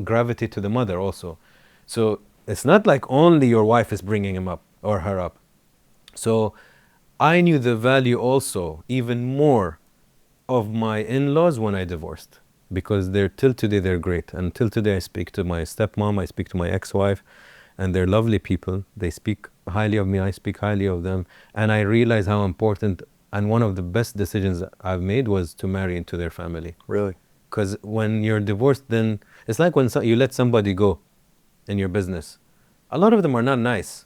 gravitate to the mother also. So it's not like only your wife is bringing him up or her up. So I knew the value also even more of my in-laws when I divorced, because till today they're great. And till today I speak to my stepmom, I speak to my ex-wife, and they're lovely people. They speak highly of me, I speak highly of them. And I realize how important, and one of the best decisions I've made was to marry into their family. Really? Because when you're divorced, then it's like when you let somebody go in your business. A lot of them are not nice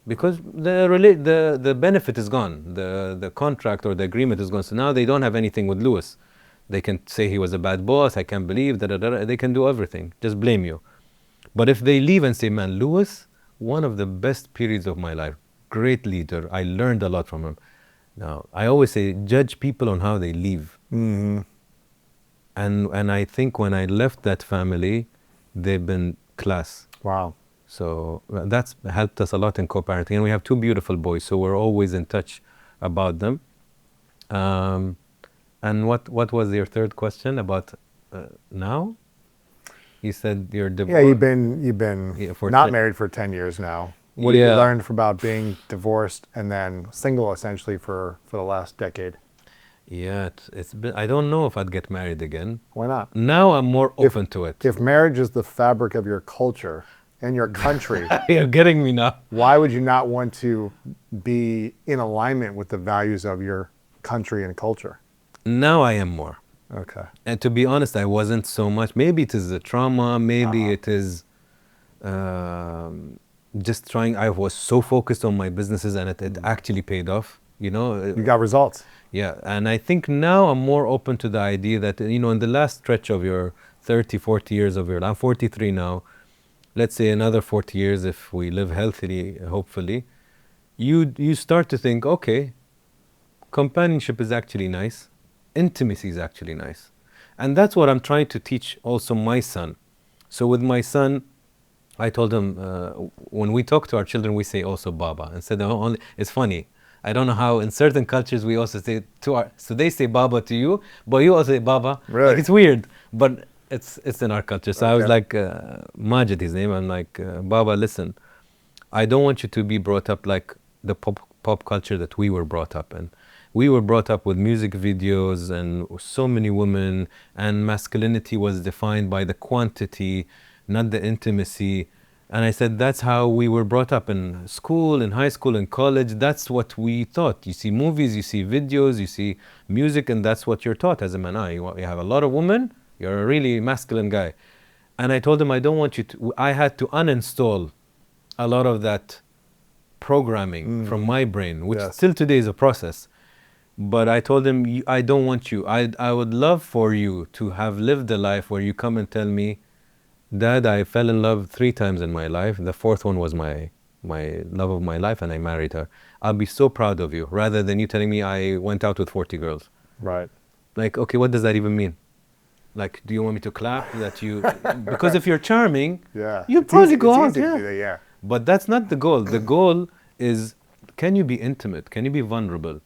because the benefit is gone. The contract or the agreement is gone. So now they don't have anything with Louis. They can say he was a bad boss, I can't believe, they can do everything, just blame you. But if they leave and say, man, Louis, one of the best periods of my life, great leader, I learned a lot from him. Now, I always say, judge people on how they leave. Mm-hmm. And I think when I left that family, they've been class. Wow. So that's helped us a lot in co-parenting. And we have two beautiful boys, so we're always in touch about them. And what was your third question about now? You said you're divorced. Yeah, you've been for not married for 10 years now. What have you Yeah. learned about being divorced and then single essentially for the last decade? Yeah, it's been. I don't know if I'd get married again. Why not? Now I'm more open to it. If marriage is the fabric of your culture and your country, You're getting me now. why would you not want to be in alignment with the values of your country and culture? Now I am more. Okay. And to be honest, I wasn't so much. Maybe it is the trauma. Maybe it is just trying. I was so focused on my businesses, and it actually paid off. You know. You got results. Yeah, and I think now I'm more open to the idea that, you know, in the last stretch of your 30, 40 years of your life, I'm 43 now, let's say another 40 years if we live healthily, hopefully, you start to think, okay, companionship is actually nice, intimacy is actually nice. And that's what I'm trying to teach also my son. So with my son, I told him, when we talk to our children, we say also Baba. Instead of only, it's funny. I don't know how in certain cultures we also say so they say Baba to you, but you also say Baba. Really? Like, it's weird, but it's in our culture. So I was Okay. like, Majid, his name, I'm like, Baba, listen, I don't want you to be brought up like the pop culture that we were brought up in. We were brought up with music videos and so many women, and masculinity was defined by the quantity, not the intimacy. And I said, that's how we were brought up in school, in high school, in college. That's what we thought. You see movies, you see videos, you see music, and that's what you're taught as a man. You have a lot of women, you're a really masculine guy. And I told him, I don't want you to, I had to uninstall a lot of that programming from my brain, which Yes. still today is a process. But I told him, I don't want you. I would love for you to have lived a life where you come and tell me, Dad, I fell in love 3 times in my life. The 4th one was my my love of my life, and I married her. I'll be so proud of you, rather than you telling me I went out with 40 girls. Right. Like, okay, what does that even mean? Like, do you want me to clap that you... Because if you're charming, Yeah. you'll It's probably easy- go it's out, easy to yeah. do that, yeah. But that's not the goal. The goal is, can you be intimate? Can you be vulnerable?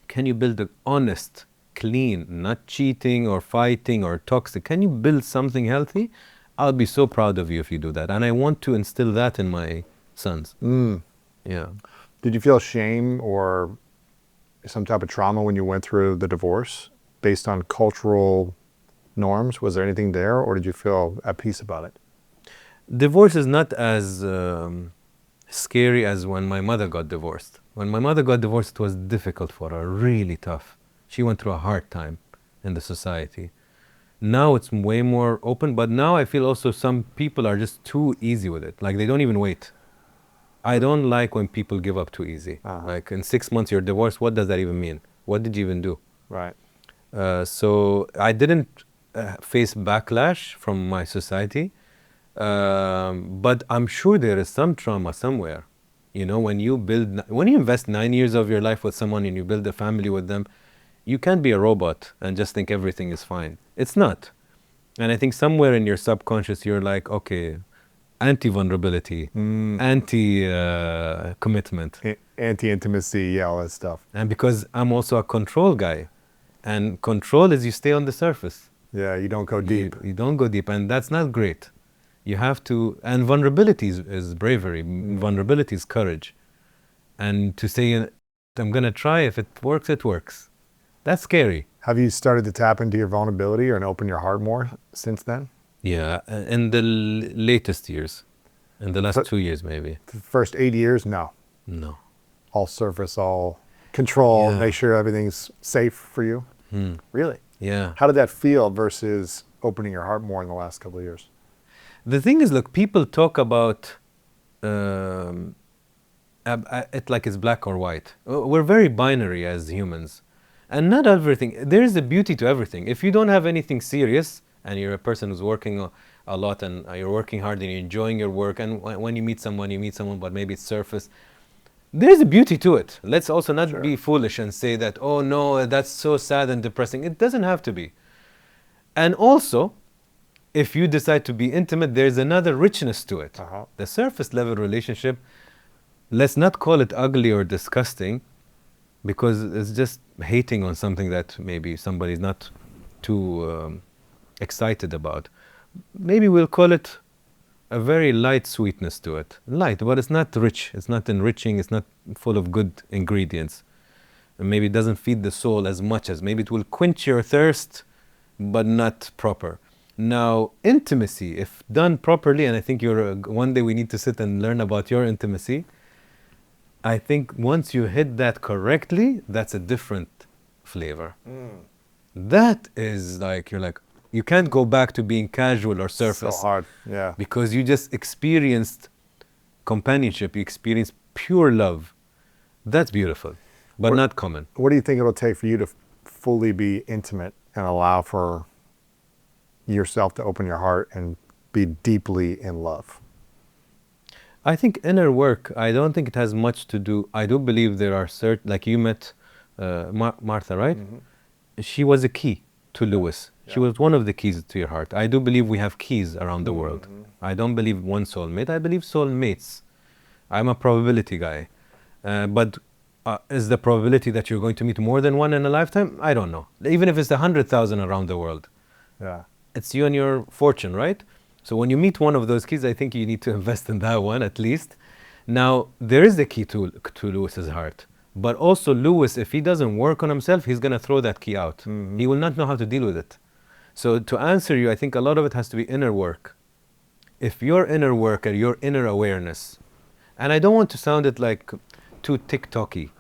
Can you build an honest, clean, not cheating or fighting or toxic? Can you build something healthy? I'll be so proud of you if you do that. And I want to instill that in my sons. Yeah. Did you feel shame or some type of trauma when you went through the divorce based on cultural norms? Was there anything there, or did you feel at peace about it? Divorce is not as scary as when my mother got divorced. When my mother got divorced, it was difficult for her, really tough. She went through a hard time in the society. Now it's way more open, but now I feel also some people are just too easy with it. Like, they don't even wait. I don't like when people give up too easy. Like, in 6 months you're divorced, what does that even mean? What did you even do? Right. So I didn't face backlash from my society, but I'm sure there is some trauma somewhere. You know, when you invest 9 years of your life with someone and you build a family with them, you can't be a robot and just think everything is fine. It's not. And I think somewhere in your subconscious, you're like, okay, anti-vulnerability, anti-commitment. Anti-intimacy, yeah, all that stuff. And because I'm also a control guy, and control is you stay on the surface. Yeah, you don't go deep. You don't go deep, and that's not great. You have to, and vulnerability is bravery. Vulnerability is courage. And to say, I'm going to try, if it works, it works. That's scary. Have you started to tap into your vulnerability and open your heart more since then? Yeah, in the latest years, in the last 2 years maybe. The first 8 years, no. No. All surface, all control, Yeah. make sure everything's safe for you. Really? Yeah. How did that feel versus opening your heart more in the last couple of years? The thing is, look, people talk about it like it's black or white. We're very binary as humans. And not everything, there is a beauty to everything. If you don't have anything serious, and you're a person who's working a lot, and you're working hard and you're enjoying your work, and when you meet someone, but maybe it's surface, there's a beauty to it. Let's also not be foolish and say that, oh no, that's so sad and depressing. It doesn't have to be. And also, if you decide to be intimate, there's another richness to it. The surface level relationship, let's not call it ugly or disgusting, because it's just hating on something that maybe somebody's not too excited about. Maybe we'll call it a very light sweetness to it. Light, but it's not rich, it's not enriching, it's not full of good ingredients. And maybe it doesn't feed the soul as much as, maybe it will quench your thirst, but not proper. Now, intimacy, if done properly, and I think one day we need to sit and learn about your intimacy, I think once you hit that correctly, that's a different flavor. That is like, you're like, you can't go back to being casual or surface. So hard, yeah. Because you just experienced companionship, you experienced pure love. That's beautiful, but not common. What do you think it'll take for you to fully be intimate and allow for yourself to open your heart and be deeply in love? I think inner work, I don't think it has much to do. I do believe there are certain, like you met Martha, right? She was a key to Lewis. She was one of the keys to your heart. I do believe we have keys around the world. I don't believe one soulmate. I believe soulmates. I'm a probability guy. But is the probability that you're going to meet more than one in a lifetime? I don't know. Even if it's 100,000 around the world. Yeah. It's you and your fortune, right? So when you meet one of those keys, I think you need to invest in that one at least. Now, there is a key to Lewis's heart. But also Lewis, if he doesn't work on himself, he's going to throw that key out. He will not know how to deal with it. So to answer you, I think a lot of it has to be inner work. If your inner work or your inner awareness, and I don't want to sound it like too TikTok-y.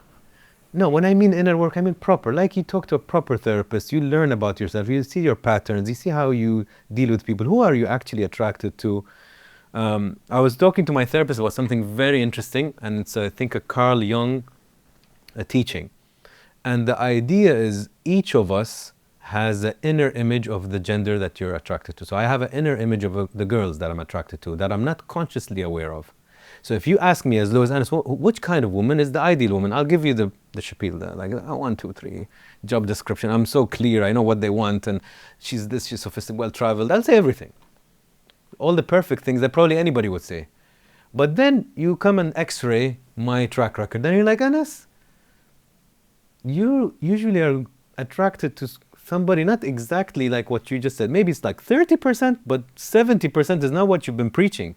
No, when I mean inner work, I mean proper. Like you talk to a proper therapist, you learn about yourself, you see your patterns, you see how you deal with people. Who are you actually attracted to? I was talking to my therapist about something very interesting, and it's, I think, a Carl Jung teaching. And the idea is each of us has an inner image of the gender that you're attracted to. So I have an inner image of the girls that I'm attracted to, that I'm not consciously aware of. So if you ask me as low as Anas, which kind of woman is the ideal woman? I'll give you the spiel, like 1, 2, 3, job description. I'm so clear, I know what they want, and she's this, she's sophisticated, well-traveled. I'll say everything. All the perfect things that probably anybody would say. But then you come and x-ray my track record, then you're like, Anas, you usually are attracted to somebody not exactly like what you just said. Maybe it's like 30%, but 70% is not what you've been preaching.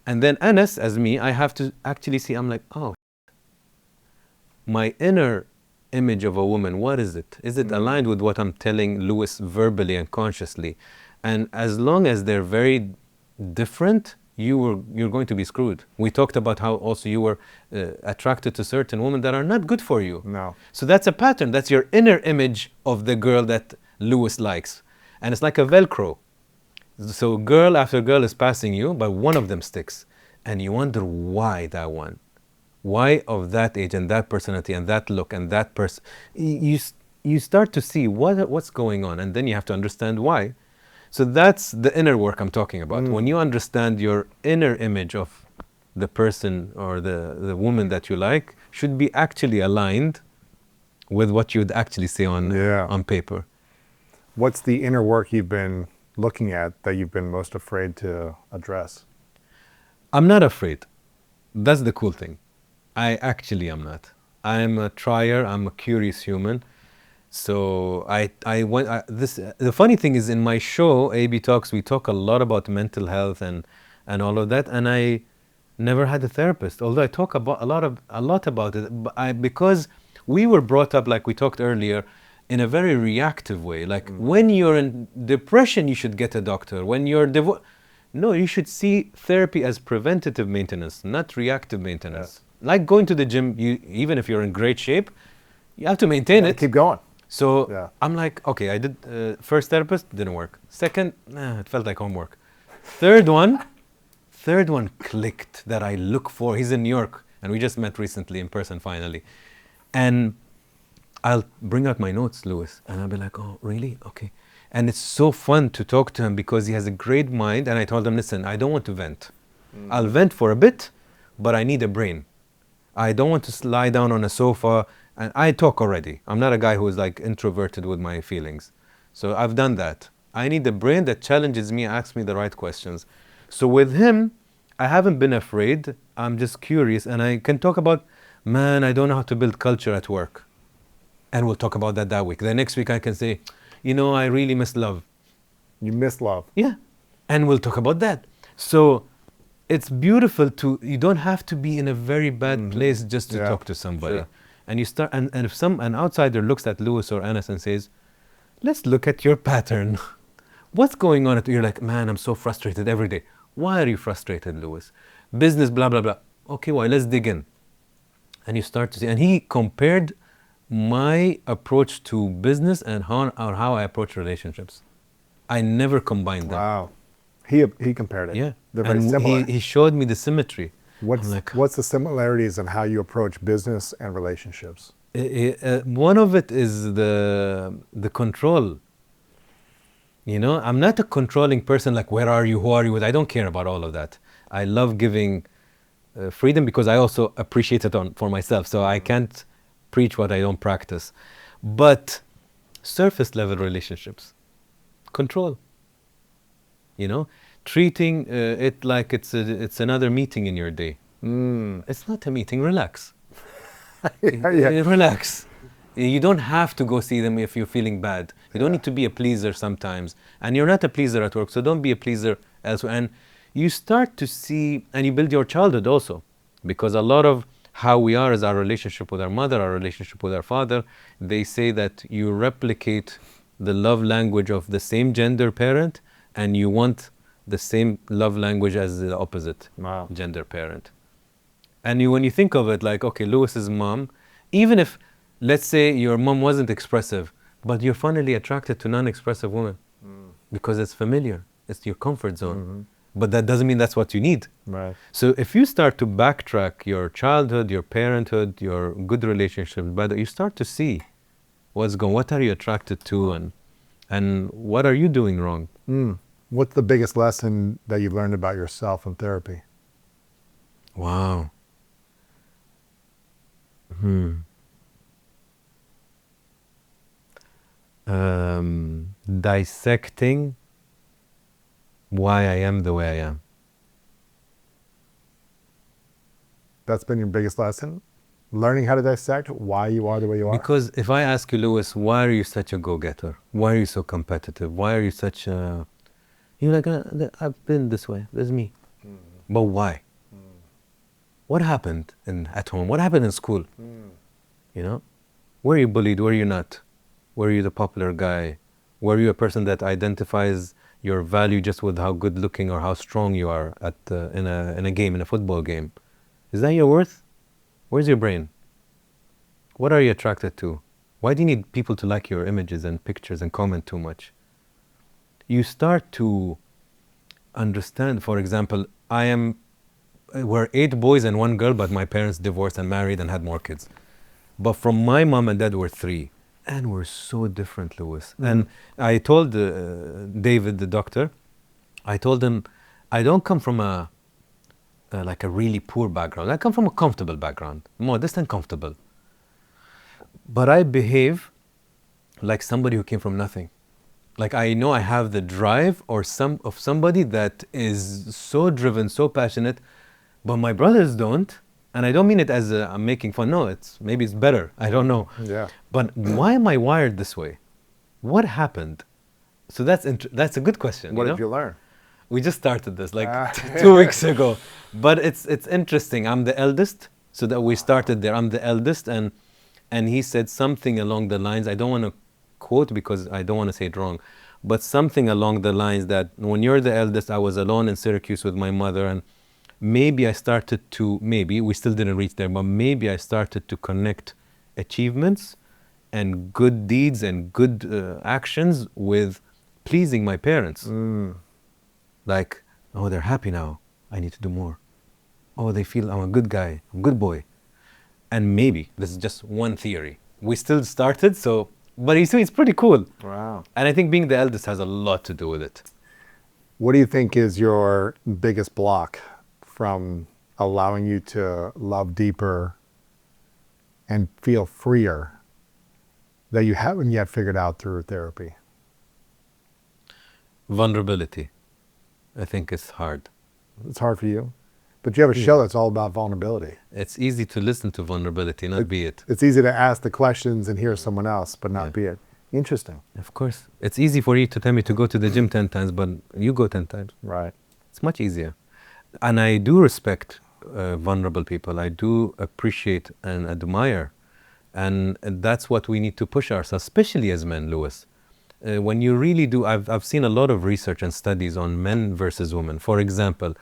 And then Anas, as me, I have to actually see, I'm like, oh, my inner image of a woman, what is it? Is it aligned with what I'm telling Lewis verbally and consciously? And as long as they're very different, you're going to be screwed. We talked about how also you were attracted to certain women that are not good for you. No. So that's a pattern. That's your inner image of the girl that Lewis likes. And it's like a Velcro. So girl after girl is passing you, but one of them sticks. And you wonder why that one. Why of that age and that personality and that look and that person. You start to see what's going on, and then you have to understand why. So that's the inner work I'm talking about. When you understand your inner image of the person or the woman that you like should be actually aligned with what you'd actually say on paper. What's the inner work you've been looking at that you've been most afraid to address? I'm not afraid. That's the cool thing. I actually am not. I'm a trier, I'm a curious human. So the funny thing is, in my show, AB Talks, we talk a lot about mental health and all of that, and I never had a therapist, although I talk about a lot about it, because we were brought up, like we talked earlier, in a very reactive way. Like when you're in depression, you should get a doctor. When you're no, you should see therapy as preventative maintenance, not reactive maintenance. Like going to the gym, even if you're in great shape, you have to maintain it. Keep going. So I'm like, okay, I did first therapist, didn't work. Second, it felt like homework. Third one clicked that I look for. He's in New York, and we just met recently in person finally. And I'll bring out my notes, Lewis, and I'll be like, oh, really? Okay. And it's so fun to talk to him because he has a great mind. And I told him, listen, I don't want to vent. I'll vent for a bit, but I need a brain. I don't want to lie down on a sofa. And I talk already. I'm not a guy who is like introverted with my feelings. So I've done that. I need a brain that challenges me, asks me the right questions. So with him, I haven't been afraid. I'm just curious. And I can talk about, man, I don't know how to build culture at work. And we'll talk about that week. The next week I can say, I really miss love. You miss love. Yeah. And we'll talk about that. So it's beautiful you don't have to be in a very bad place just to talk to somebody. Sure. And you start, and if an outsider looks at Lewis or Anas and says, let's look at your pattern. What's going on? You're like, man, I'm so frustrated every day. Why are you frustrated, Lewis? Business, blah, blah, blah. Okay, well, let's dig in. And you start to see, and he compared my approach to business and how I approach relationships. I never combined them. Wow. He compared it. Yeah. They're very and similar. he showed me the symmetry. What's the similarities in how you approach business and relationships? One of it is the control. I'm not a controlling person, like where are you, who are you with? I don't care about all of that. I love giving freedom because I also appreciate it for myself. So I can't preach what I don't practice. But surface level relationships, control. Treating it like it's another meeting in your day. It's not a meeting, relax. Relax. You don't have to go see them if you're feeling bad. You don't need to be a pleaser sometimes. And you're not a pleaser at work, so don't be a pleaser elsewhere. And you start to see, and you build your childhood also. Because a lot of how we are is our relationship with our mother, our relationship with our father. They say that you replicate the love language of the same gender parent, and you want the same love language as the opposite gender parent. And when you think of it, like, okay, Lewis's mom, even if, let's say your mom wasn't expressive, but you're funnily attracted to non-expressive women because it's familiar, it's your comfort zone. But that doesn't mean that's what you need. Right. So if you start to backtrack your childhood, your parenthood, your good relationships, you start to see what are you attracted to, and what are you doing wrong? What's the biggest lesson that you learned about yourself in therapy? Wow. Dissecting why I am the way I am. That's been your biggest lesson? Learning how to dissect why you are the way you are? Because if I ask you, Lewis, why are you such a go-getter? Why are you so competitive? Why are you such a... You're like, I've been this way. This is me. But why? What happened at home? What happened in school? You know? Were you bullied? Were you not? Were you the popular guy? Were you a person that identifies your value just with how good looking or how strong you are in a game, in a football game? Is that your worth? Where's your brain? What are you attracted to? Why do you need people to like your images and pictures and comment too much? You start to understand, for example, we're 8 boys and 1 girl, but my parents divorced and married and had more kids. But from my mom and dad, we're 3. And we're so different, Lewis. And I told David, the doctor, I told him, I don't come from a really poor background. I come from a comfortable background, modest and comfortable. But I behave like somebody who came from nothing. Like I know I have the drive of somebody that is so driven, so passionate, but my brothers don't. And I don't mean it as I'm making fun. No, maybe it's better. I don't know. Yeah. But why am I wired this way? What happened? So that's a good question. What did you learn? We just started this like 2 weeks ago. But it's interesting. I'm the eldest, so that we started there. I'm the eldest, and he said something along the lines, I don't want to quote because I don't want to say it wrong, but something along the lines that when you're the eldest, I was alone in Syracuse with my mother, and maybe I started to, we still didn't reach there, but maybe I started to connect achievements and good deeds and good actions with pleasing my parents. Like, oh, they're happy now, I need to do more. Oh, they feel I'm a good guy, I'm a good boy. And maybe, this is just one theory. We still started, but you see, it's pretty cool. Wow. And I think being the eldest has a lot to do with it. What do you think is your biggest block from allowing you to love deeper and feel freer that you haven't yet figured out through therapy? Vulnerability, I think, is hard. It's hard for you. But you have a show that's all about vulnerability. It's easy to listen to vulnerability, not be it. It's easy to ask the questions and hear someone else, but not be it. Interesting. Of course. It's easy for you to tell me to go to the gym 10 times, but you go 10 times. Right. It's much easier. And I do respect vulnerable people. I do appreciate and admire. And that's what we need to push ourselves, especially as men, Lewis. When you really do, I've seen a lot of research and studies on men versus women. For example,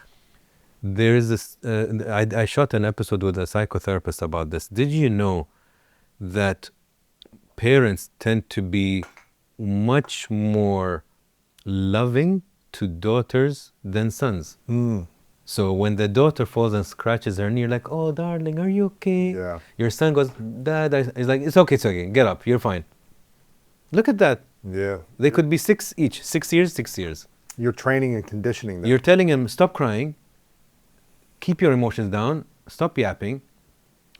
there is this, I shot an episode with a psychotherapist about this. Did you know that parents tend to be much more loving to daughters than sons? So when the daughter falls and scratches her knee, you're like, oh, darling, are you okay? Yeah. Your son goes, Dad, he's like, it's okay, get up, you're fine. Look at that. Yeah. They could be 6 each, 6 years, 6 years. You're training and conditioning them. You're telling him, stop crying, keep your emotions down, stop yapping.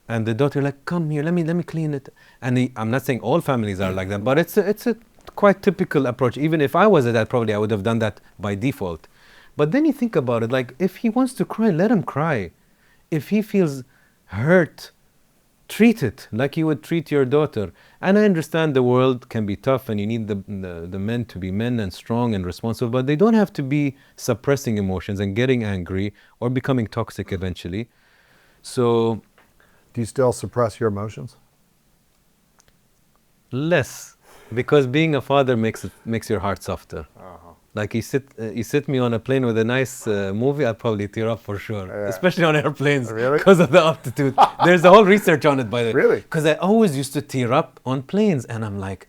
And the daughter like, come here, let me clean it. And I'm not saying all families are like that, but it's a quite typical approach. Even if I was at that, probably I would have done that by default. But then you think about it, like if he wants to cry, let him cry. If he feels hurt, treat it like you would treat your daughter. And I understand the world can be tough and you need the men to be men and strong and responsible, but they don't have to be suppressing emotions and getting angry or becoming toxic eventually. So... Do you still suppress your emotions? Less, because being a father makes your heart softer. Like you sit me on a plane with a nice movie, I'll probably tear up for sure, especially on airplanes. Really? Because of the altitude. There's a whole research on it, by the way. Really? Because I always used to tear up on planes, and I'm like,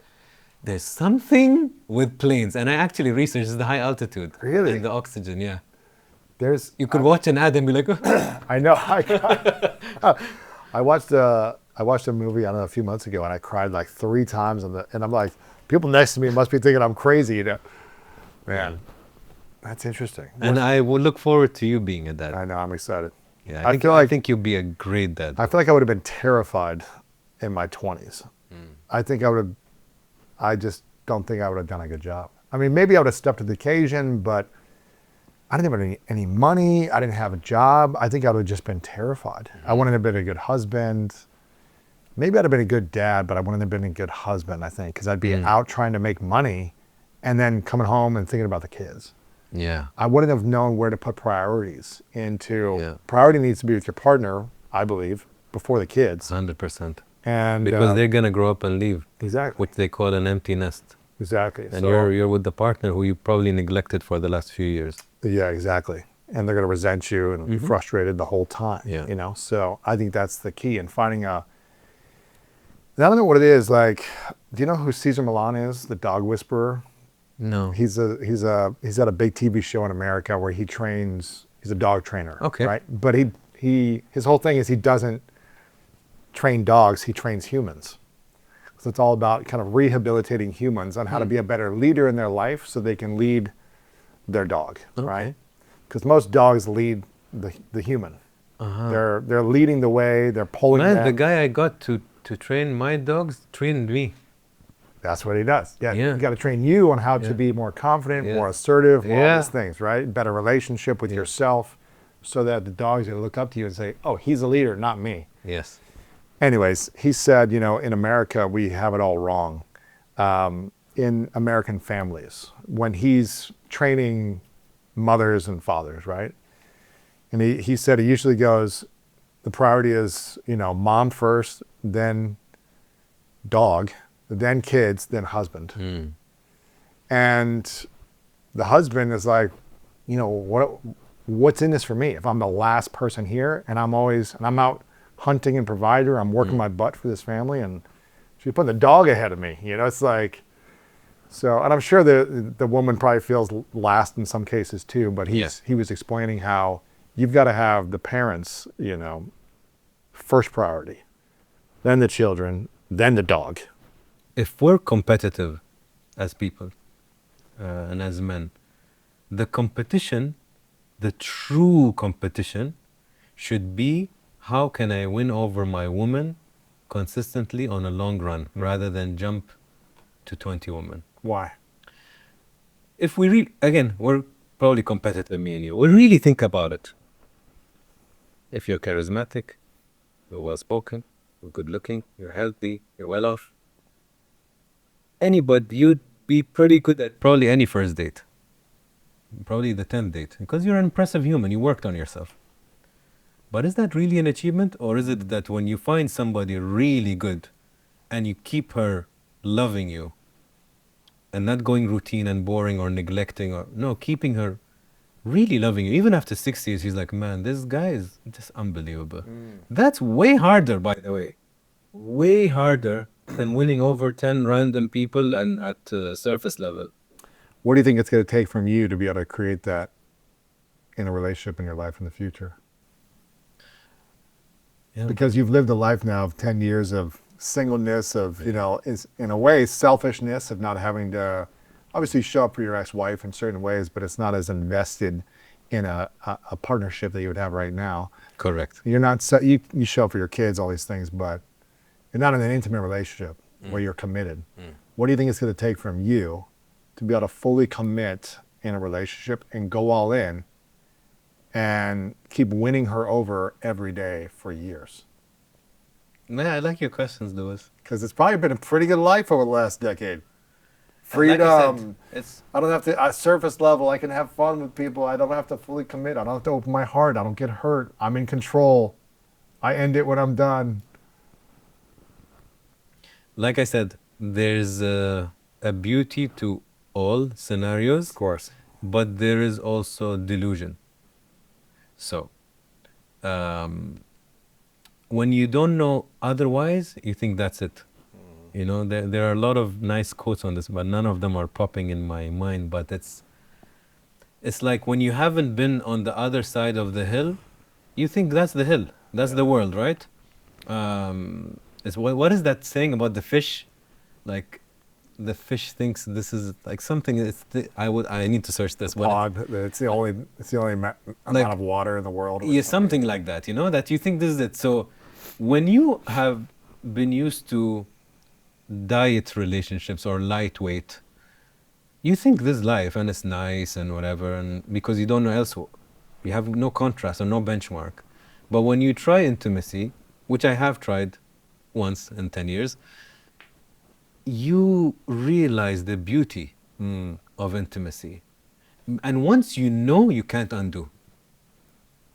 there's something with planes, and I actually researched the high altitude. Really? And the oxygen, yeah. You could watch an ad and be like, I know. I watched a movie, I don't know, a few months ago, and I cried like 3 times, and I'm like, people next to me must be thinking I'm crazy, you know. Man, that's interesting. And I will look forward to you being at that. I know, I'm excited. Yeah, I feel like I think you'd be a great dad. I feel like I would have been terrified in my 20s. I think I would have. I just don't think I would have done a good job. I mean, maybe I would have stepped to the occasion, but I didn't have any money. I didn't have a job. I think I would have just been terrified. I wouldn't have been a good husband. Maybe I'd have been a good dad, but I wouldn't have been a good husband, I think, because I'd be out trying to make money and then coming home and thinking about the kids. Yeah. I wouldn't have known where to put priorities into. Yeah. Priority needs to be with your partner, I believe, before the kids. 100%. And Because they're gonna grow up and leave, exactly, which they call an empty nest. exactly. And So, you're with the partner who you probably neglected for the last few years. yeah, exactly. And they're going to resent you and be frustrated the whole time. Yeah. You know, so I think that's the key in finding a. And I don't know what it is. Like, do you know who Cesar Millan is? The dog whisperer. No. He's at a big TV show in America where he trains. He's a dog trainer. Okay. Right. But his whole thing is he doesn't train dogs. He trains humans. So it's all about kind of rehabilitating humans on how to be a better leader in their life so they can lead their dog. Okay. Right. Because most dogs lead the human. They're leading the way. They're pulling Man, them. the guy I got to train my dogs trained me. That's what he does. Yeah. Yeah. You got to train you on how to be more confident, more assertive, all Yeah. these things, right? Better relationship with yourself so that the dog's going to look up to you and say, oh, he's a leader, not me. Yes. Anyways, he said, in America, we have it all wrong. In American families, when he's training mothers and fathers, right? And he said he usually goes, the priority is, mom first, then dog, then kids, then husband. And the husband is like, what's in this for me? If I'm the last person here and I'm out hunting and provider, I'm working my butt for this family and she's putting the dog ahead of me. It's like, so, and I'm sure the woman probably feels last in some cases too, but he was explaining how you've got to have the parents, first priority, then the children, then the dog. If we're competitive as people and as men, the competition, the true competition, should be how can I win over my woman consistently on a long run rather than jump to 20 women. Why? If we again, we're probably competitive, me and you. We really think about it. If you're charismatic, you're well-spoken, you're good-looking, you're healthy, you're well-off, you'd be pretty good at probably any first date. Probably the 10th date. Because you're an impressive human, you worked on yourself. But is that really an achievement? Or is it that when you find somebody really good and you keep her loving you and not going routine and boring or neglecting keeping her really loving you, even after 6 years, she's like, man, this guy is just unbelievable. That's way harder, by the way. Way harder than winning over 10 random people and at surface level. What do you think it's going to take from you to be able to create that in a relationship in your life in the future? Yeah. Because you've lived a life now of 10 years of singleness, of, is in a way selfishness of not having to obviously show up for your ex-wife in certain ways, but it's not as invested in a partnership that you would have right now. Correct. You're not, you show up for your kids, all these things, but you're not in an intimate relationship where you're committed. What do you think it's going to take from you to be able to fully commit in a relationship and go all in and keep winning her over every day for years? Man, I like your questions, Louis. Because it's probably been a pretty good life over the last decade. Like I Freedom. said, I don't have to, at surface level, I can have fun with people. I don't have to fully commit. I don't have to open my heart. I don't get hurt. I'm in control. I end it when I'm done. like I said, there's a beauty to all scenarios. Of course. But there is also delusion. So, when you don't know otherwise, you think that's it. There are a lot of nice quotes on this, but none of them are popping in my mind. But it's like when you haven't been on the other side of the hill, you think that's the hill, that's the world, right? What is that saying about the fish? Like, the fish thinks this is like something. I need to search this. Pod. It's the only amount of water in the world. Yeah, something like that. You know, that you think this is it. So when you have been used to diet relationships or lightweight, you think this life and it's nice and whatever, and because you don't know else, you have no contrast or no benchmark. But when you try intimacy, which I have tried once in 10 years, you realize the beauty of intimacy. And once you know, you can't undo.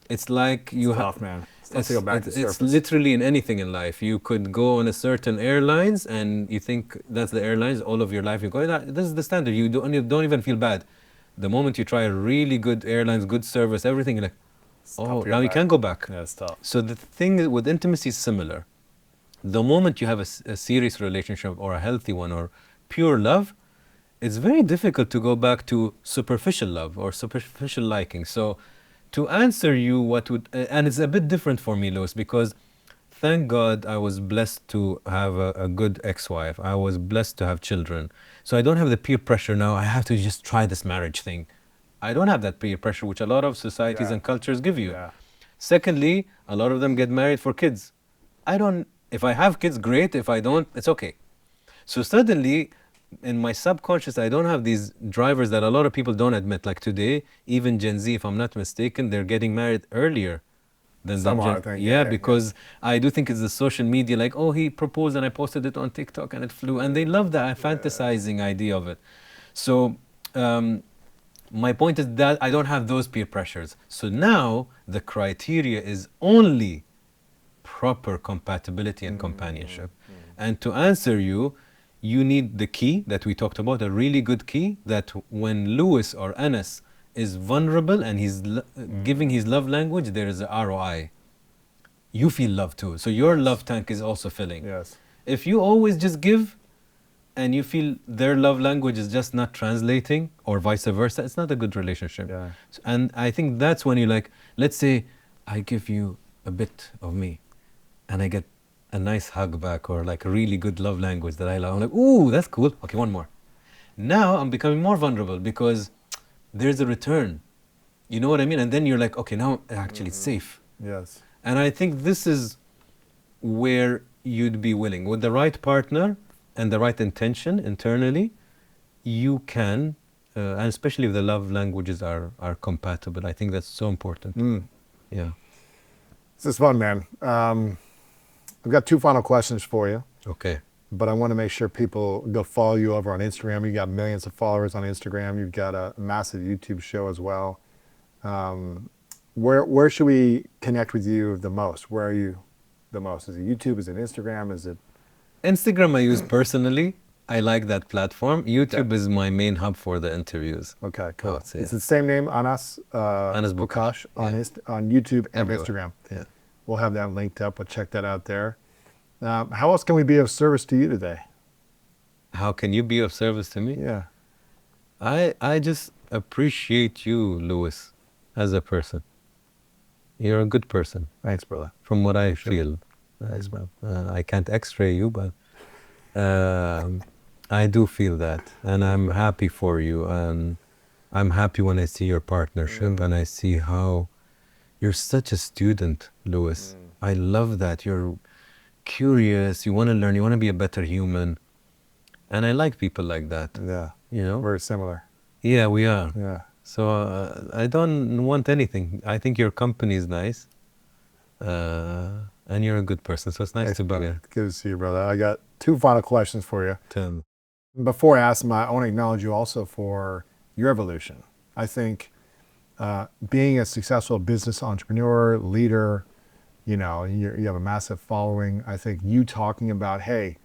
It's like you have, man. it's literally in anything in life. You could go on a certain airlines and you think that's the airlines all of your life. You go, this is the standard. You don't even feel bad. The moment you try a really good airlines, good service, everything, you're like, oh, now you can't go back. Yeah, it's tough. So the thing with intimacy is similar. The moment you have a serious relationship or a healthy one or pure love, it's very difficult to go back to superficial love or superficial liking. So to answer you and it's a bit different for me, Louis, because thank God I was blessed to have a good ex-wife. I was blessed to have children. So I don't have the peer pressure now, I have to just try this marriage thing. I don't have that peer pressure, which a lot of societies and cultures give you. Yeah. Secondly, a lot of them get married for kids. If I have kids, great. If I don't, it's okay. So suddenly, in my subconscious, I don't have these drivers that a lot of people don't admit. Like today, even Gen Z, if I'm not mistaken, they're getting married earlier than Somehow, Gen. I think, Yeah, because I do think it's the social media, like, oh, he proposed and I posted it on TikTok and it flew. And they love that fantasizing idea of it. So my point is that I don't have those peer pressures. So now the criteria is only proper compatibility and companionship. And to answer you, you need the key that we talked about, a really good key, that when Louis or Anas is vulnerable and he's giving his love language, there is a ROI. You feel love too. So your love tank is also filling. Yes. If you always just give and you feel their love language is just not translating or vice versa, it's not a good relationship. Yeah. And I think that's when you like, let's say I give you a bit of me and I get a nice hug back or like a really good love language that I love. I'm like, ooh, that's cool. Okay, one more. Now I'm becoming more vulnerable because there's a return. You know what I mean? And then you're like, okay, now actually it's safe. Yes. And I think this is where you'd be willing. With the right partner and the right intention internally, you can, and especially if the love languages are compatible. I think that's so important. Yeah. This is fun, man. I've got two final questions for you, Okay. but I want to make sure people go follow you over on Instagram. You got millions of followers on Instagram. You've got a massive YouTube show as well. Where should we connect with you the most? Where are you the most? Is it YouTube? Is it Instagram? Is it? Instagram I use personally. I like that platform. YouTube is my main hub for the interviews. Okay, cool. would say, It's the same name, Anas Bukhash, on YouTube and Everywhere. Instagram. Yeah. We'll have that linked up. We'll check that out there. How else can we be of service to you today? How can you be of service to me? Yeah. I just appreciate you, Louis, as a person. You're a good person, Thanks, brother. from what I feel. As well. I can't x-ray you, but I do feel that. And I'm happy for you. And I'm happy when I see your partnership and I see how you're such a student, Louis. I love that. You're curious, you want to learn, you want to be a better human. And I like people like that. Yeah. You know? Very similar. Yeah, we are. Yeah. So I don't want anything. I think your company is nice. And you're a good person, so it's nice Thanks, to be brother. here. Good to see you, brother. I got two final questions for you. Tim. Before I ask them, I want to acknowledge you also for your evolution. I think being a successful business entrepreneur, leader, you know, you have a massive following. I think you talking about, hey,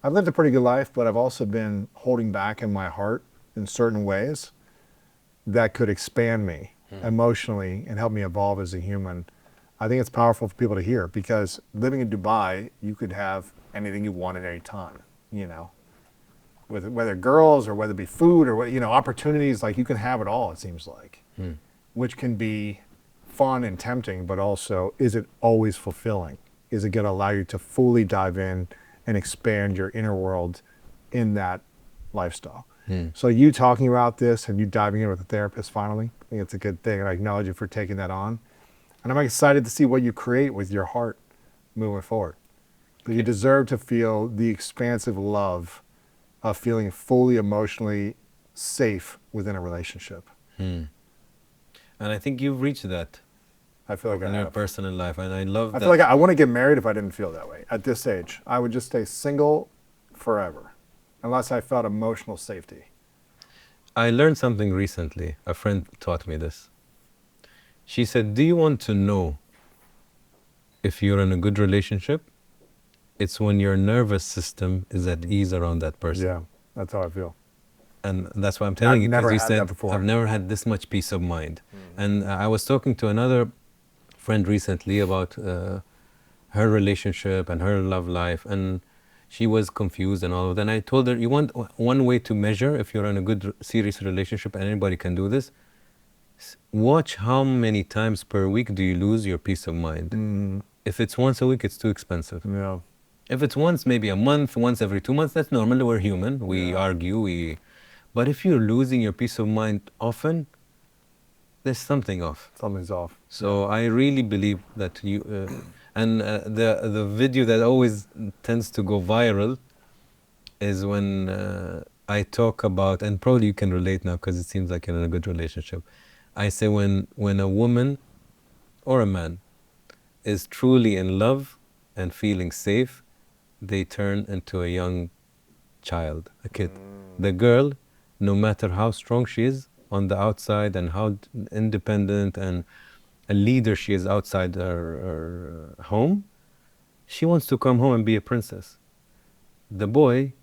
I've lived a pretty good life, but I've also been holding back in my heart in certain ways that could expand me emotionally and help me evolve as a human. I think it's powerful for people to hear, because living in Dubai, you could have anything you want at any time, you know, whether girls or whether it be food or, you know, opportunities, like you can have it all, it seems like, which can be fun and tempting, but also, is it always fulfilling? Is it going to allow you to fully dive in and expand your inner world in that lifestyle. So you talking about this and you diving in with a therapist finally, I think it's a good thing, and I acknowledge you for taking that on. And I'm excited to see what you create with your heart moving forward. But you deserve to feel the expansive love of feeling fully emotionally safe within a relationship. And I think you've reached that I feel like in I your have. personal life, and I love I that. feel like I want to get married if I didn't feel that way at this age. I would just stay single forever unless I felt emotional safety. I learned something recently. A friend taught me this. She said, do you want to know if you're in a good relationship? It's when your nervous system is at ease around that person. Yeah, that's how I feel. And that's why I'm telling I've you, never because you had that said, before. I've never had this much peace of mind. And I was talking to another friend recently about her relationship and her love life, and she was confused and all of that. And I told her, you want one way to measure if you're in a good, serious relationship, and anybody can do this, watch how many times per week do you lose your peace of mind. If it's once a week, it's too expensive. Yeah. If it's once, maybe a month, once every 2 months, that's normal. We're human. We argue. But if you're losing your peace of mind often, there's something off. Something's off. So I really believe that you, the video that always tends to go viral is when I talk about, and probably you can relate now because it seems like you're in a good relationship. I say when a woman or a man is truly in love and feeling safe, they turn into a young child, a kid. The girl, no matter how strong she is on the outside and how independent and a leader she is outside her home, she wants to come home and be a princess. The boy,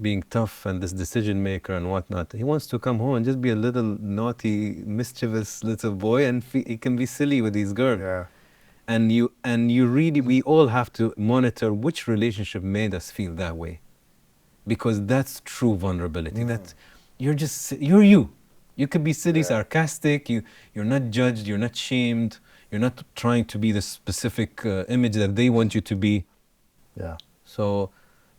being tough and this decision maker and whatnot, he wants to come home and just be a little naughty, mischievous little boy, and he can be silly with these girls. Yeah. And you really, we all have to monitor which relationship made us feel that way, because that's true vulnerability. That's you're you. You could be silly, sarcastic. You're not judged. You're not shamed. You're not trying to be the specific image that they want you to be. Yeah. So,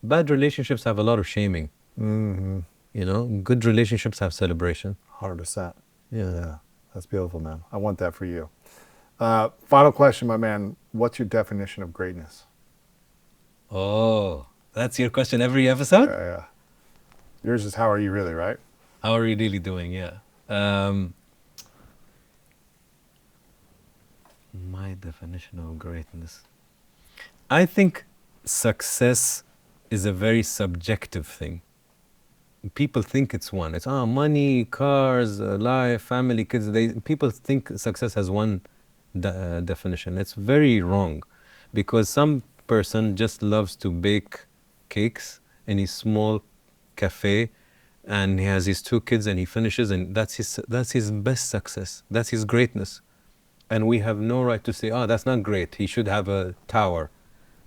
bad relationships have a lot of shaming. You know, good relationships have celebration. 100%. Yeah. Yeah. That's beautiful, man. I want that for you. Final question, my man. What's your definition of greatness? Oh, that's your question every episode? Yeah. Yours is how are you really, right? How are you really doing? Yeah. My definition of greatness. I think success is a very subjective thing. People think it's one. It's money, cars, life, family, kids. People think success has one definition. It's very wrong, because some person just loves to bake cakes in his small cafe, and he has his 2 kids, and he finishes, and that's his best success. That's his greatness. And we have no right to say, that's not great. He should have a tower.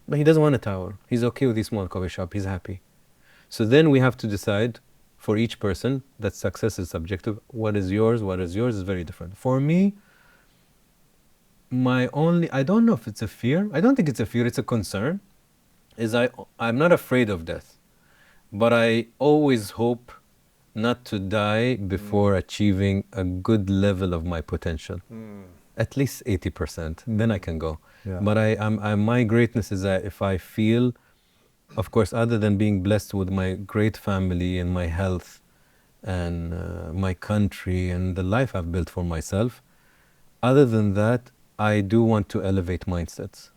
But he doesn't want a tower. He's okay with his small coffee shop. He's happy. So then we have to decide for each person that success is subjective. What is yours is very different. For me, I don't know if it's a fear. I don't think it's a fear, it's a concern. I'm not afraid of death, but I always hope not to die before achieving a good level of my potential. At least 80%, then I can go. Yeah. But my greatness is that if I feel, of course, other than being blessed with my great family and my health and my country and the life I've built for myself, other than that, I do want to elevate mindsets.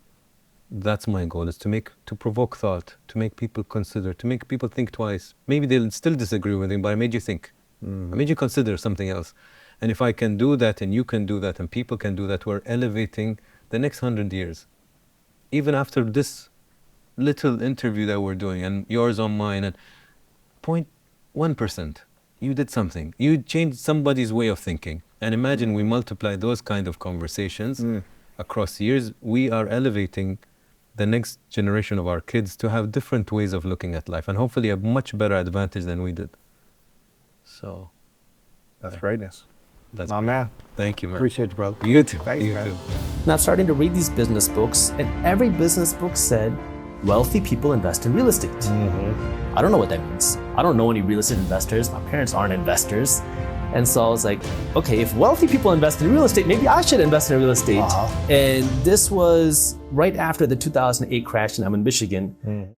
That's my goal, is to provoke thought, to make people consider, to make people think twice. Maybe they'll still disagree with me, but I made you think. I made you consider something else. And if I can do that, and you can do that, and people can do that, we're elevating the next 100 years. Even after this little interview that we're doing, and yours on mine, and 0.1%, you did something. You changed somebody's way of thinking. And imagine we multiply those kind of conversations across years. We are elevating the next generation of our kids to have different ways of looking at life, and hopefully a much better advantage than we did. So That's greatness. that's My man. Thank you, man. Appreciate you, brother. You too. Thanks, You man. too. Now, starting to read these business books, and every business book said wealthy people invest in real estate. I don't know what that means. I don't know any real estate investors. My parents aren't investors. And so I was like, okay, if wealthy people invest in real estate, maybe I should invest in real estate. And this was right after the 2008 crash, and I'm in Michigan.